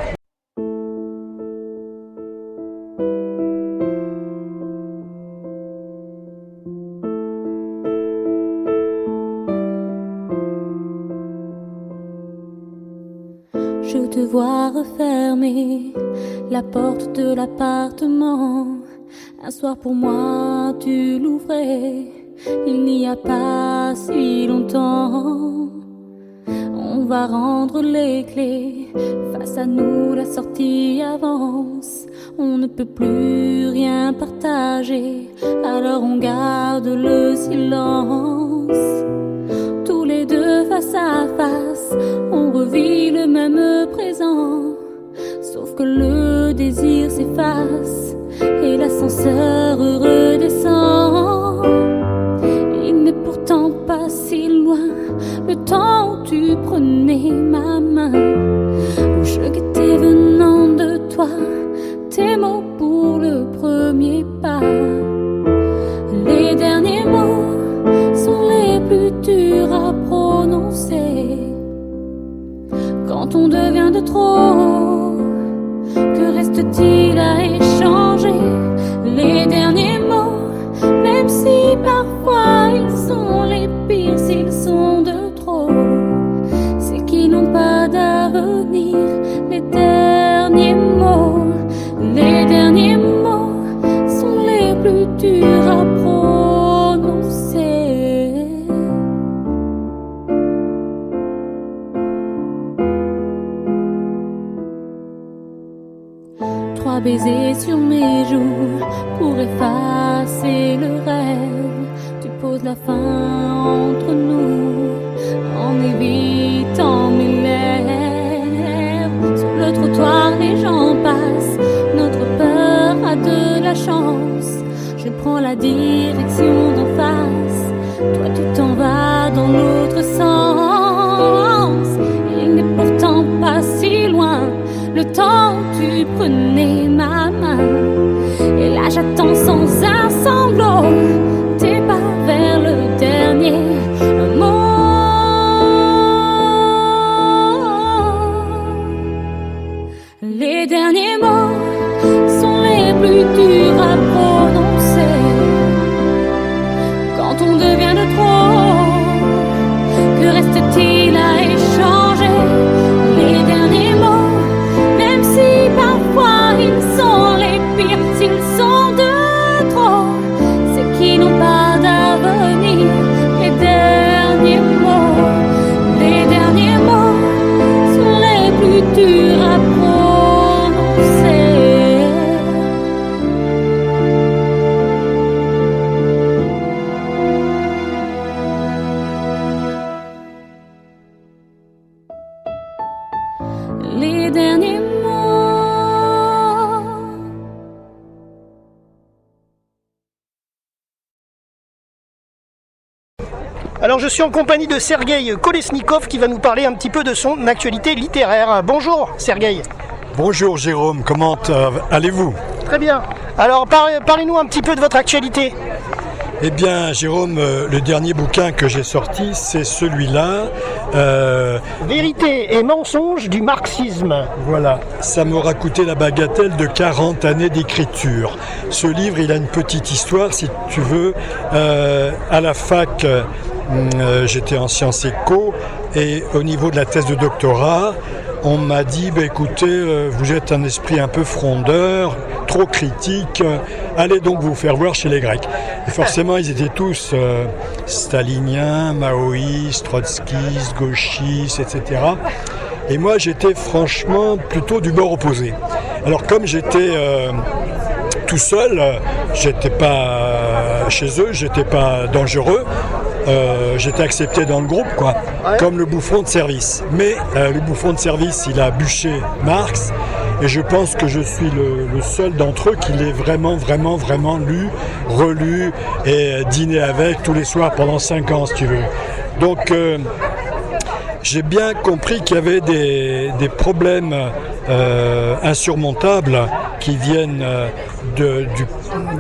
Je te vois refermer la porte de l'appartement. Un soir pour moi tu l'ouvrais, il n'y a pas si longtemps. On va rendre les clés, face à nous la sortie avance. On ne peut plus rien partager, alors on garde le silence. Tous les deux face à face, on revit le même présent. Sauf que le désir s'efface et l'ascenseur redescend. Il n'est pourtant pas si loin le temps où tu prenais ma main, où je guettais venant de toi tes mots pour le premier pas. Les derniers mots sont les plus durs à prononcer. Quand on devient de trop, que reste-t-il à échanger? Les derniers mots, même si parfois ils sont les pires, s'ils sont de trop, c'est qu'ils n'ont pas d'avenir. Les derniers mots sont les plus dernier jour pour effacer le rêve. Tu poses la fin entre nous en évitant mes lèvres. Sur le trottoir, les gens passent. Notre peur a de la chance. Je prends la direction d'en face. Toi, tu t'en vas dans l'autre sens. Il n'est pourtant pas si loin. Le temps où tu prenais ma main. Et là, j'attends sans un sanglot tes pas vers le dernier mot. Les derniers mots sont les plus durs à prononcer. Quand on devient de trop, que reste-t-il à échanger? Les derniers mots, même si parfois ils sont les pires, s'ils sont de trop, c'est qu'ils n'ont pas d'avenir. Les derniers mots sont les plus durs à prononcer. Les derniers mots. Alors je suis en compagnie de Sergueï Kolesnikov qui va nous parler un petit peu de son actualité littéraire. Bonjour Sergueï. Bonjour Jérôme, comment allez-vous? Très bien. Alors parlez-nous un petit peu de votre actualité. Eh bien Jérôme, le dernier bouquin que j'ai sorti, c'est celui-là. Vérité et mensonge du marxisme. Voilà, ça m'aura coûté la bagatelle de 40 années d'écriture. Ce livre, il a une petite histoire, si tu veux. À la fac, j'étais en sciences éco, et au niveau de la thèse de doctorat, on m'a dit, écoutez, vous êtes un esprit un peu frondeur, trop critique, allez donc vous faire voir chez les Grecs. Et forcément, ils étaient tous staliniens, maoïstes, trotskistes, gauchistes, etc. Et moi, j'étais franchement plutôt du bord opposé. Alors comme j'étais tout seul, j'étais pas chez eux, j'étais pas dangereux, j'étais accepté dans le groupe, quoi, comme le bouffon de service. Mais le bouffon de service, il a bûché Marx, et je pense que je suis le seul d'entre eux qui l'ait vraiment lu, relu et dîné avec tous les soirs pendant 5 ans, si tu veux. Donc j'ai bien compris qu'il y avait des problèmes insurmontables qui viennent de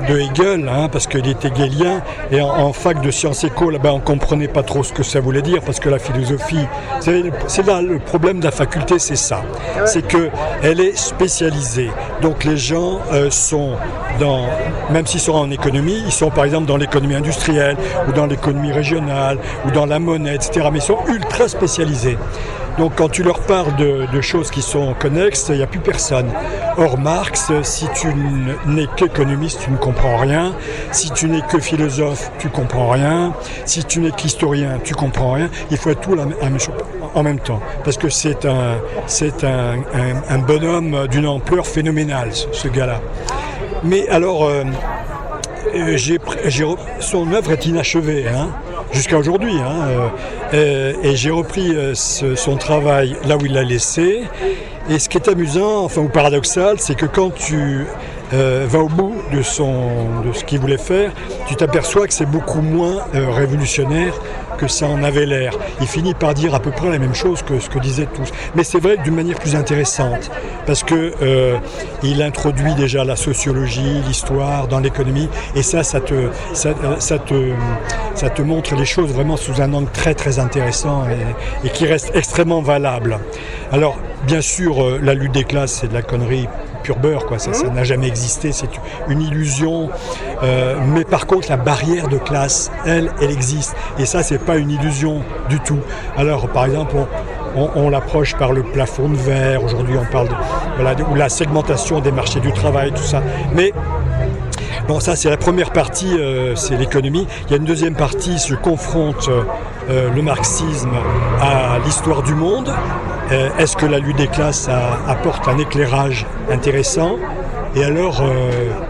Hegel, parce qu'il était hegelien, et en fac de sciences éco, là-bas, on ne comprenait pas trop ce que ça voulait dire, parce que la philosophie, c'est là le problème de la faculté, c'est ça, c'est qu'elle est spécialisée. Donc les gens sont même s'ils sont en économie, ils sont par exemple dans l'économie industrielle, ou dans l'économie régionale, ou dans la monnaie, etc., mais ils sont ultra spécialisés. Donc quand tu leur parles de choses qui sont connexes, il n'y a plus personne. Or Marx, si tu n'es qu'économiste, tu ne comprends rien. Si tu n'es que philosophe, tu ne comprends rien. Si tu n'es qu'historien, tu ne comprends rien. Il faut être tout en même temps. Parce que c'est un bonhomme d'une ampleur phénoménale, ce gars-là. Mais alors, son œuvre est inachevée, jusqu'à aujourd'hui. Et j'ai repris son travail là où il l'a laissé. Et ce qui est amusant, ou paradoxal, c'est que quand tu vas au bout de ce qu'il voulait faire, tu t'aperçois que c'est beaucoup moins révolutionnaire que ça en avait l'air. Il finit par dire à peu près la même chose que ce que disaient tous. Mais c'est vrai que d'une manière plus intéressante, parce que il introduit déjà la sociologie, l'histoire dans l'économie, et ça te montre les choses vraiment sous un angle très très intéressant et qui reste extrêmement valable. Alors, bien sûr, la lutte des classes, c'est de la connerie pure beurre, quoi. Ça n'a jamais existé, c'est une illusion. Mais par contre, la barrière de classe, elle existe. Et ça, c'est pas une illusion du tout. Alors, par exemple, on l'approche par le plafond de verre. Aujourd'hui, on parle ou la segmentation des marchés du travail, tout ça. Mais bon, ça, c'est la première partie, c'est l'économie. Il y a une deuxième partie, je confronte le marxisme à l'histoire du monde. Est-ce que la lutte des classes apporte un éclairage intéressant? Et alors,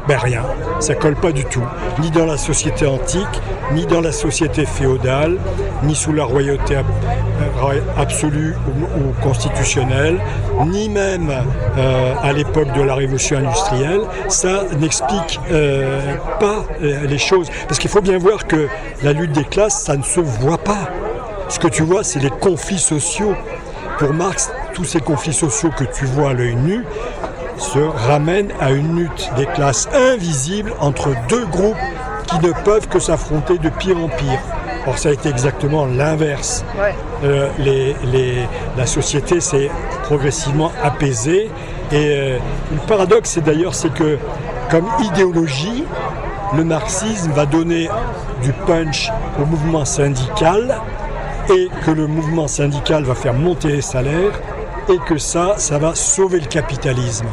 rien, ça colle pas du tout, ni dans la société antique, ni dans la société féodale, ni sous la royauté absolue ou constitutionnelle, ni même à l'époque de la révolution industrielle. Ça n'explique pas les choses, parce qu'il faut bien voir que la lutte des classes, ça ne se voit pas. Ce que tu vois, c'est les conflits sociaux. Pour Marx, tous ces conflits sociaux que tu vois à l'œil nu se ramènent à une lutte des classes invisibles entre deux groupes qui ne peuvent que s'affronter de pire en pire. Or, ça a été exactement l'inverse. Ouais. La société s'est progressivement apaisée. Et le paradoxe, c'est que, comme idéologie, le marxisme va donner du punch au mouvement syndical et que le mouvement syndical va faire monter les salaires et que ça va sauver le capitalisme.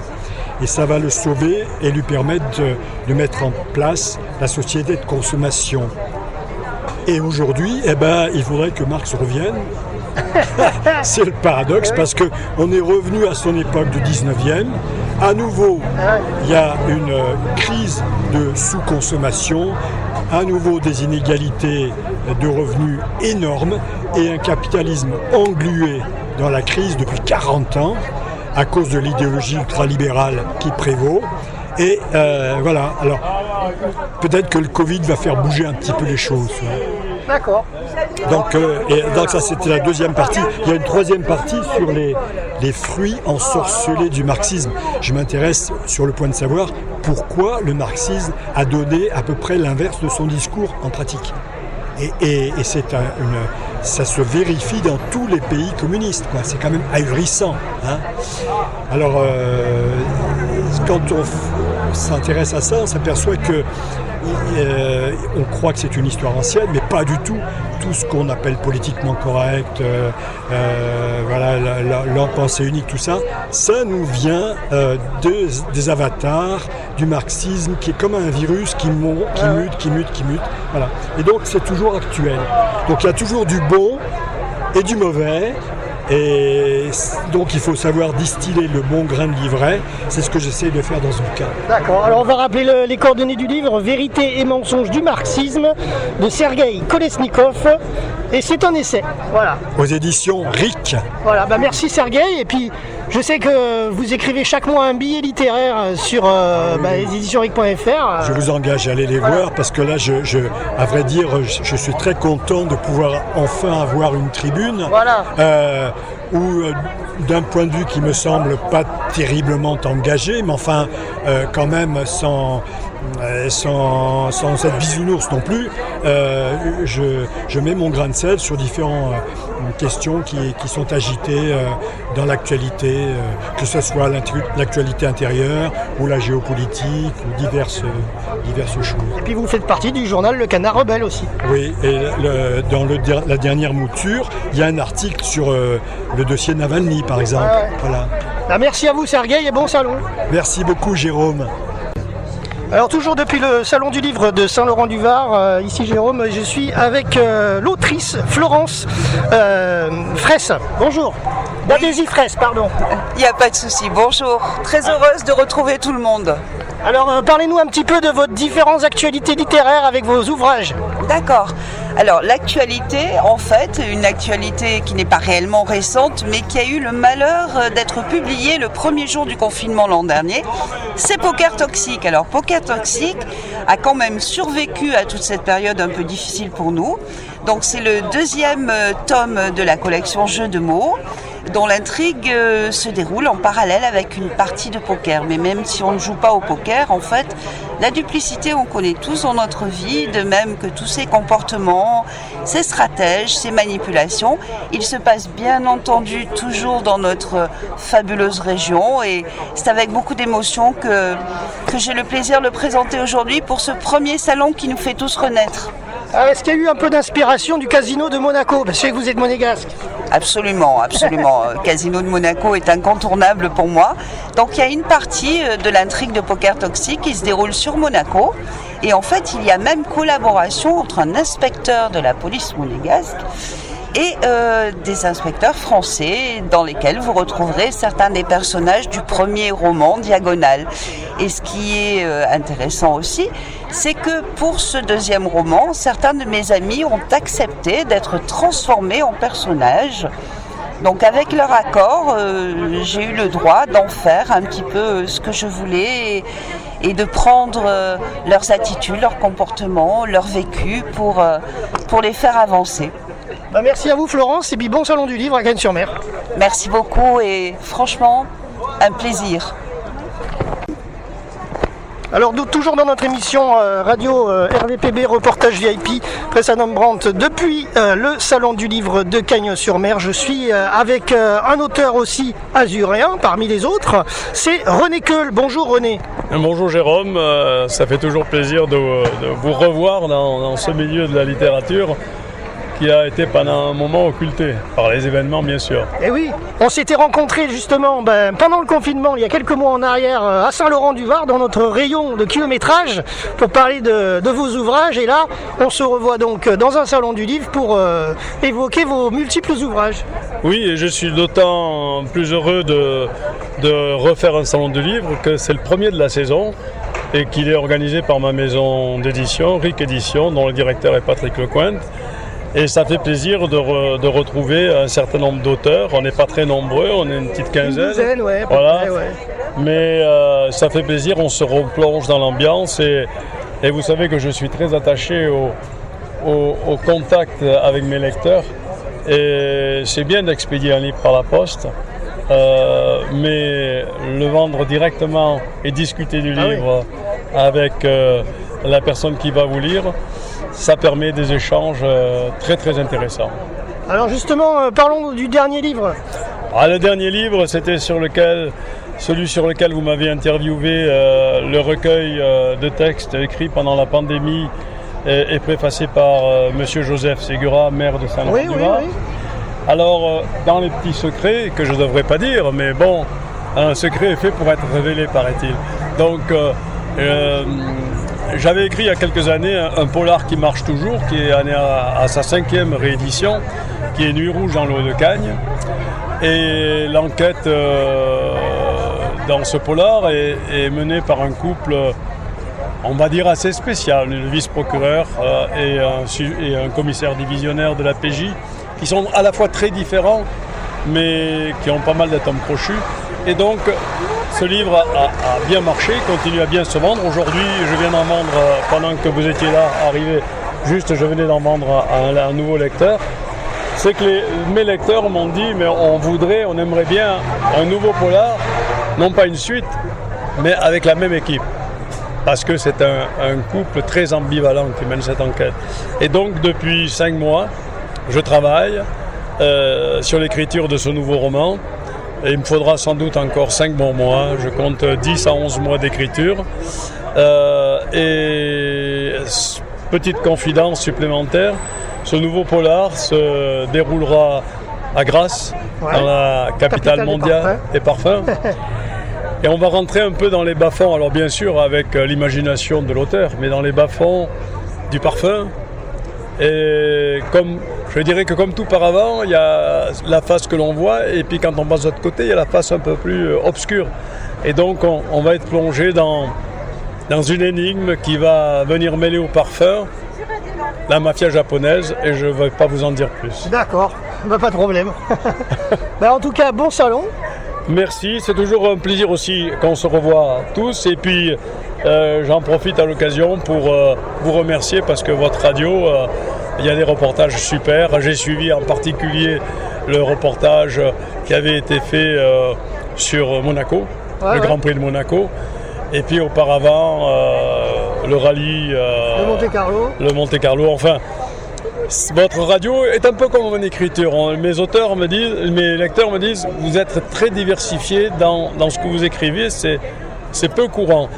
Et ça va le sauver et lui permettre de mettre en place la société de consommation. Et aujourd'hui, il faudrait que Marx revienne. C'est le paradoxe, parce qu'on est revenu à son époque du 19e. À nouveau, il y a une crise de sous-consommation, à nouveau des inégalités de revenus énormes et un capitalisme englué dans la crise depuis 40 ans à cause de l'idéologie ultralibérale qui prévaut. Et voilà, alors peut-être que le Covid va faire bouger un petit peu les choses. D'accord. Donc ça c'était la deuxième partie. Il y a une troisième partie sur les fruits ensorcelés du marxisme. Je m'intéresse sur le point de savoir pourquoi le marxisme a donné à peu près l'inverse de son discours en pratique. Et ça se vérifie dans tous les pays communistes, quoi. C'est quand même ahurissant. Hein. Alors, quand on s'intéresse à ça, on s'aperçoit que on croit que c'est une histoire ancienne, mais pas du tout. Tout ce qu'on appelle politiquement correct, l'en-pensée unique, tout ça, ça nous vient des avatars du marxisme qui est comme un virus qui mute. Voilà. Et donc c'est toujours actuel. Donc il y a toujours du bon et du mauvais. Et donc il faut savoir distiller le bon grain de livret, c'est ce que j'essaie de faire dans ce bouquin. D'accord, alors on va rappeler les coordonnées du livre, Vérité et mensonges du marxisme, de Sergueï Kolesnikov, et c'est un essai, voilà. Aux éditions RIC. Voilà, merci Sergueï, et puis je sais que vous écrivez chaque mois un billet littéraire sur les éditions RIC.fr. Je vous engage à aller les voir, parce que là, à vrai dire, je suis très content de pouvoir enfin avoir une tribune. Voilà. Ou d'un point de vue qui me semble pas terriblement engagé, mais enfin quand même sans cette bisounours non plus, je mets mon grain de sel sur différentes questions qui sont agitées dans l'actualité, que ce soit l'actualité intérieure ou la géopolitique ou diverses choses. Et puis vous faites partie du journal Le Canard Rebelle aussi. Oui, et dans la dernière mouture, il y a un article sur le dossier Navalny par exemple. Ah ouais. Voilà. Merci à vous Sergueï et bon salon. Merci beaucoup Jérôme. Alors toujours depuis le salon du livre de Saint-Laurent-du-Var, ici Jérôme, je suis avec l'autrice Florence Fraisse. Bonjour. Badézy Fraisse, pardon. Il n'y a pas de souci, bonjour. Très heureuse de retrouver tout le monde. Alors parlez-nous un petit peu de vos différentes actualités littéraires avec vos ouvrages. D'accord. Alors l'actualité, en fait, une actualité qui n'est pas réellement récente, mais qui a eu le malheur d'être publiée le premier jour du confinement l'an dernier, c'est Poker Toxique. Alors Poker Toxique a quand même survécu à toute cette période un peu difficile pour nous. Donc c'est le deuxième tome de la collection Jeux de mots, dont l'intrigue se déroule en parallèle avec une partie de poker. Mais même si on ne joue pas au poker, en fait, la duplicité, on connaît tous dans notre vie, de même que tous ces comportements, ces stratèges, ces manipulations. Ils se passent bien entendu toujours dans notre fabuleuse région, et c'est avec beaucoup d'émotion que j'ai le plaisir de le présenter aujourd'hui pour ce premier salon qui nous fait tous renaître. Est-ce qu'il y a eu un peu d'inspiration du Casino de Monaco? Parce que vous êtes monégasque. Absolument, absolument. Casino de Monaco est incontournable pour moi. Donc il y a une partie de l'intrigue de Poker Toxique qui se déroule sur Monaco. Et en fait, il y a même collaboration entre un inspecteur de la police monégasque et des inspecteurs français dans lesquels vous retrouverez certains des personnages du premier roman Diagonale. Et ce qui est intéressant aussi, c'est que pour ce deuxième roman, certains de mes amis ont accepté d'être transformés en personnages. Donc avec leur accord, j'ai eu le droit d'en faire un petit peu ce que je voulais et de prendre leurs attitudes, leurs comportements, leur vécu pour les faire avancer. Merci à vous Florence et puis bon salon du livre à Cagnes-sur-Mer. Merci beaucoup et franchement, un plaisir. Alors toujours dans notre émission radio RVPB Reportage VIP Presse-Adam Brandt depuis le salon du livre de Cagnes-sur-Mer. Je suis avec un auteur aussi azuréen parmi les autres, c'est René Keul. Bonjour René. Bonjour Jérôme, ça fait toujours plaisir de vous revoir dans ce milieu de la littérature qui a été pendant un moment occulté par les événements bien sûr. Et oui, on s'était rencontrés justement pendant le confinement il y a quelques mois en arrière à Saint-Laurent-du-Var dans notre rayon de kilométrage pour parler de vos ouvrages et là on se revoit donc dans un salon du livre pour évoquer vos multiples ouvrages. Oui, et je suis d'autant plus heureux de refaire un salon du livre que c'est le premier de la saison et qu'il est organisé par ma maison d'édition, RIC Édition, dont le directeur est Patrick Lecointe. Et ça fait plaisir de retrouver un certain nombre d'auteurs. On n'est pas très nombreux, on est une petite quinzaine. Une douzaine, ouais. Voilà. Près, ouais. Mais ça fait plaisir, on se replonge dans l'ambiance. Et vous savez que je suis très attaché au contact avec mes lecteurs. Et c'est bien d'expédier un livre par la poste. Mais le vendre directement et discuter du livre avec la personne qui va vous lire, ça permet des échanges très très intéressants. Alors justement, parlons du dernier livre. Le dernier livre, c'était celui sur lequel vous m'avez interviewé, le recueil de textes écrits pendant la pandémie et préfacé par Monsieur Joseph Ségura, maire de Saint-Laurent-du-Var. Oui. Alors, dans les petits secrets, que je ne devrais pas dire, mais bon, un secret est fait pour être révélé, paraît-il. Donc, j'avais écrit il y a quelques années un polar qui marche toujours, qui est à sa 5e réédition, qui est Nuit rouge dans l'eau de Cagnes. Et l'enquête dans ce polar est menée par un couple, on va dire assez spécial, le vice-procureur et un commissaire divisionnaire de la PJ, qui sont à la fois très différents, mais qui ont pas mal d'atomes crochus. Et donc, ce livre a bien marché, continue à bien se vendre. Aujourd'hui, je viens d'en vendre, pendant que vous étiez là, arrivé, je venais d'en vendre à un nouveau lecteur. C'est que mes lecteurs m'ont dit, mais on aimerait bien un nouveau polar, non pas une suite, mais avec la même équipe. Parce que c'est un couple très ambivalent qui mène cette enquête. Et donc, depuis 5 mois, je travaille sur l'écriture de ce nouveau roman. Et il me faudra sans doute encore 5 bons mois. Je compte 10 à 11 mois d'écriture. Et petite confidence supplémentaire, ce nouveau polar se déroulera à Grasse, dans la capitale mondiale des parfums. Et on va rentrer un peu dans les bas-fonds, alors bien sûr avec l'imagination de l'auteur, mais dans les bas-fonds du parfum. Et je dirais que comme tout par avant, il y a la face que l'on voit, et puis quand on passe de l'autre côté, il y a la face un peu plus obscure. Et donc on va être plongé dans une énigme qui va venir mêler au parfum la mafia japonaise, et je ne vais pas vous en dire plus. D'accord, pas de problème. En tout cas, bon salon. Merci, c'est toujours un plaisir aussi qu'on se revoit tous, et puis j'en profite à l'occasion pour vous remercier parce que votre radio, il y a des reportages super. J'ai suivi en particulier le reportage qui avait été fait sur Monaco, le Grand Prix de Monaco, et puis auparavant le rallye, le Monte-Carlo, enfin. Votre radio est un peu comme mon écriture. Mes lecteurs me disent, vous êtes très diversifié dans ce que vous écrivez, c'est peu courant.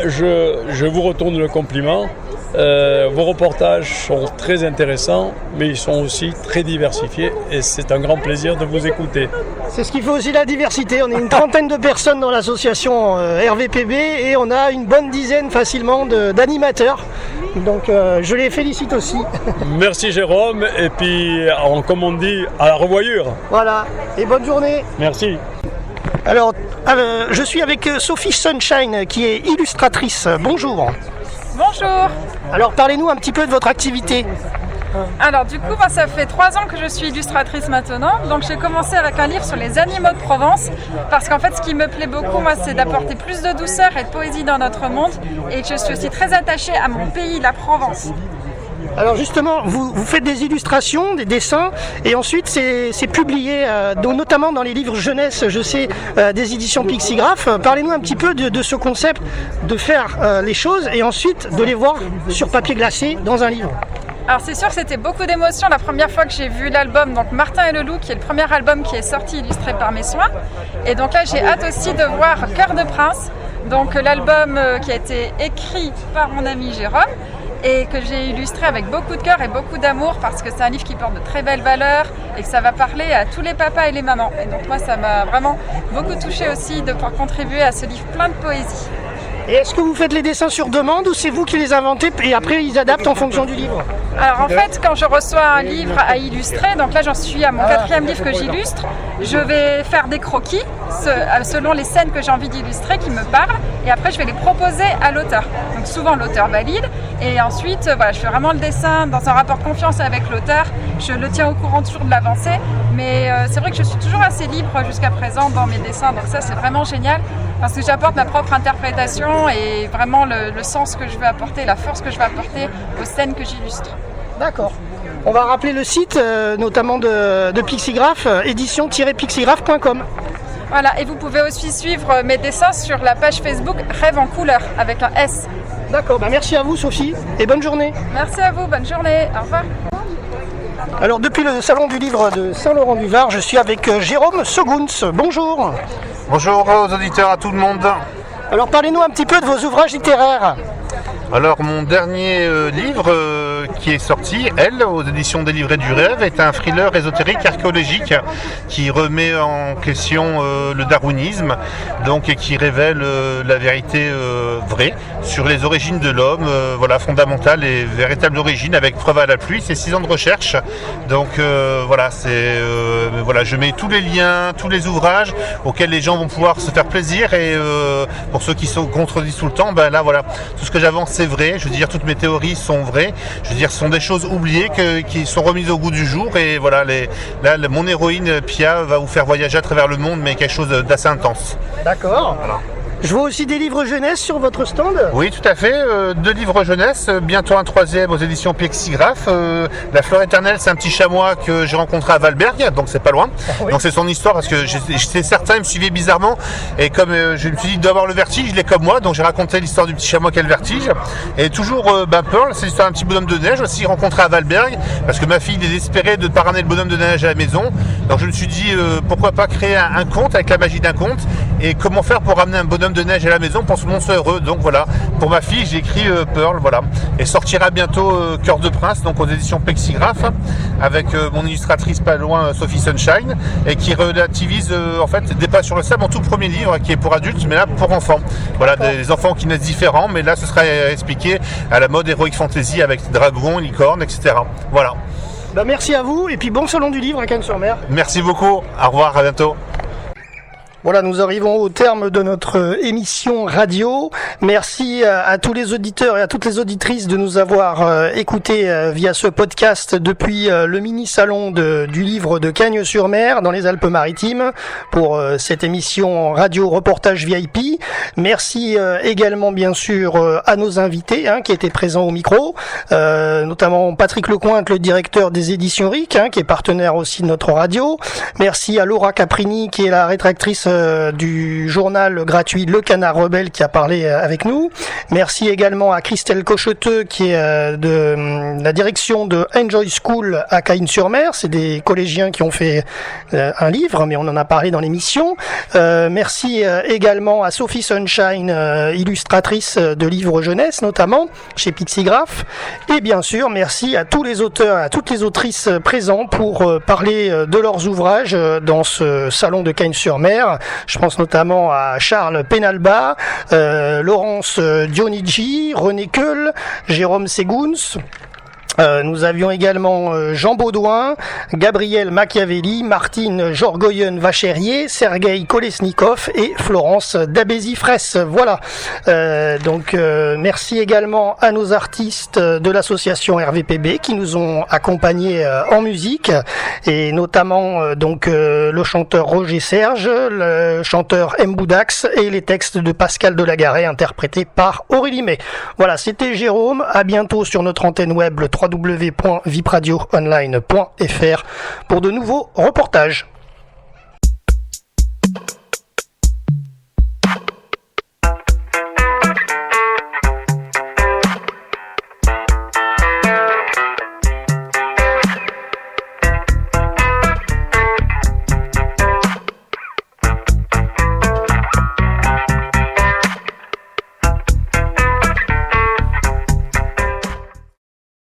Je vous retourne le compliment. Vos reportages sont très intéressants, mais ils sont aussi très diversifiés et c'est un grand plaisir de vous écouter. C'est ce qui fait aussi la diversité. On est une trentaine de personnes dans l'association RVPB et on a une bonne dizaine facilement d'animateurs. Donc je les félicite aussi. Merci Jérôme, et puis comme on dit, à la revoyure. Voilà, et bonne journée. Merci. Alors, je suis avec Sophie Sunshine qui est illustratrice. Bonjour. Bonjour. Alors parlez-nous un petit peu de votre activité. Alors du coup, ça fait 3 ans que je suis illustratrice maintenant. Donc j'ai commencé avec un livre sur les animaux de Provence. Parce qu'en fait, ce qui me plaît beaucoup, moi, c'est d'apporter plus de douceur et de poésie dans notre monde. Et je suis aussi très attachée à mon pays, la Provence. Alors justement, vous faites des illustrations, des dessins, et ensuite c'est publié, notamment dans les livres jeunesse, je sais, des éditions Pixigraphe. Parlez-nous un petit peu de ce concept de faire les choses et ensuite de les voir sur papier glacé dans un livre. Alors c'est sûr que c'était beaucoup d'émotions la première fois que j'ai vu l'album, donc Martin et le Loup, qui est le premier album qui est sorti illustré par mes soins. Et donc là j'ai hâte aussi de voir Cœur de Prince, donc l'album qui a été écrit par mon ami Jérôme, et que j'ai illustré avec beaucoup de cœur et beaucoup d'amour parce que c'est un livre qui porte de très belles valeurs et que ça va parler à tous les papas et les mamans. Et donc moi ça m'a vraiment beaucoup touchée aussi de pouvoir contribuer à ce livre plein de poésie. Et est-ce que vous faites les dessins sur demande ou c'est vous qui les inventez et après ils adaptent en fonction du livre? Alors en fait, quand je reçois un livre à illustrer, donc là j'en suis à mon 4e livre que j'illustre, je vais faire des croquis selon les scènes que j'ai envie d'illustrer qui me parlent et après je vais les proposer à l'auteur. Donc souvent l'auteur valide et ensuite je fais vraiment le dessin dans un rapport de confiance avec l'auteur, je le tiens au courant toujours de l'avancée, mais c'est vrai que je suis toujours assez libre jusqu'à présent dans mes dessins, donc ça c'est vraiment génial parce que j'apporte ma propre interprétation et vraiment le sens que je veux apporter, la force que je veux apporter aux scènes que j'illustre. D'accord. On va rappeler le site notamment de Pixigraphe, édition-pixigraphe.com. Voilà, et vous pouvez aussi suivre mes dessins sur la page Facebook Rêve en couleur avec un S. D'accord, merci à vous Sophie et bonne journée. Merci à vous, bonne journée, au revoir. Alors depuis le salon du livre de Saint-Laurent-du-Var, je suis avec Jérôme Soguns. Bonjour. Bonjour aux auditeurs, à tout le monde. Alors parlez-nous un petit peu de vos ouvrages littéraires. Alors mon dernier livre qui est sorti, Elle, aux éditions des Livrets du Rêve, est un thriller ésotérique archéologique qui remet en question le darwinisme, donc et qui révèle la vérité vraie sur les origines de l'homme, fondamentale et véritable origine avec preuve à la pluie. C'est 6 ans de recherche, donc je mets tous les liens, tous les ouvrages auxquels les gens vont pouvoir se faire plaisir et pour ceux qui sont contredits tout le temps, tout ce que j'avance c'est vrai, je veux dire toutes mes théories sont vraies, je veux dire ce sont des choses oubliées qui sont remises au goût du jour et voilà, mon héroïne Pia va vous faire voyager à travers le monde mais quelque chose d'assez intense. D'accord. Voilà. Je vois aussi des livres jeunesse sur votre stand. Oui, tout à fait. 2 livres jeunesse, bientôt un 3e aux éditions Pixigraphe. La Fleur éternelle, c'est un petit chamois que j'ai rencontré à Valberg, donc c'est pas loin. Oui. Donc c'est son histoire parce que j'étais certain, il me suivait bizarrement. Et comme je me suis dit, il doit avoir le vertige, il est comme moi. Donc j'ai raconté l'histoire du petit chamois qui a le vertige. Et toujours Pearl, c'est l'histoire d'un petit bonhomme de neige aussi rencontré à Valberg. Parce que ma fille est désespérée de ne pas ramener le bonhomme de neige à la maison. Donc je me suis dit, pourquoi pas créer un conte avec la magie d'un conte. Et comment faire pour ramener un bonhomme de neige à la maison pour que tout le monde soit heureux. Donc voilà, pour ma fille j'ai écrit Pearl, voilà, et sortira bientôt Cœur de Prince, donc aux éditions Pixigraphe, avec mon illustratrice pas loin Sophie Sunshine, et qui relativise Des pas sur le sable, mon tout premier livre qui est pour adultes mais là pour enfants. Voilà, des enfants qui naissent différents, mais là ce sera expliqué à la mode Heroic Fantasy avec dragons, licornes, etc. Voilà. Merci à vous et puis bon salon du livre à Cagnes-sur-Mer. Merci beaucoup, au revoir, à bientôt. Voilà, nous arrivons au terme de notre émission radio. Merci à tous les auditeurs et à toutes les auditrices de nous avoir écoutés via ce podcast depuis le mini-salon du livre de Cagnes-sur-Mer dans les Alpes-Maritimes pour cette émission radio reportage VIP. Merci également bien sûr à nos invités qui étaient présents au micro, notamment Patrick Lecointe, le directeur des éditions RIC, qui est partenaire aussi de notre radio. Merci à Laura Caprini qui est la rédactrice du journal gratuit Le Canard Rebelle qui a parlé avec nous. Merci également à Christelle Cocheteux qui est de la direction de Enjoy School à Cagnes-sur-Mer. C'est des collégiens qui ont fait un livre, mais on en a parlé dans l'émission. Merci également à Sophie Sunshine, illustratrice de livres jeunesse notamment chez Pixigraphe. Et bien sûr, merci à tous les auteurs, à toutes les autrices présents pour parler de leurs ouvrages dans ce salon de Cagnes-sur-Mer. Je pense notamment à Charles Penalba, Laurence Dionigi, René Keul, Michel, Jérôme Segouns. Nous avions également Jean Baudouin, Gabriel Machiavelli, Martine Jorgoyen-Vacherier, Sergueï Kolesnikov et Florence Dabézy-Fraisse. Voilà. Merci également à nos artistes de l'association RVPB qui nous ont accompagnés en musique, et notamment le chanteur Roger Serge, le chanteur M. Boudax et les textes de Pascal Delagaré interprétés par Aurélie May. Voilà, c'était Jérôme. À bientôt sur notre antenne web, le www.vipradioonline.fr pour de nouveaux reportages.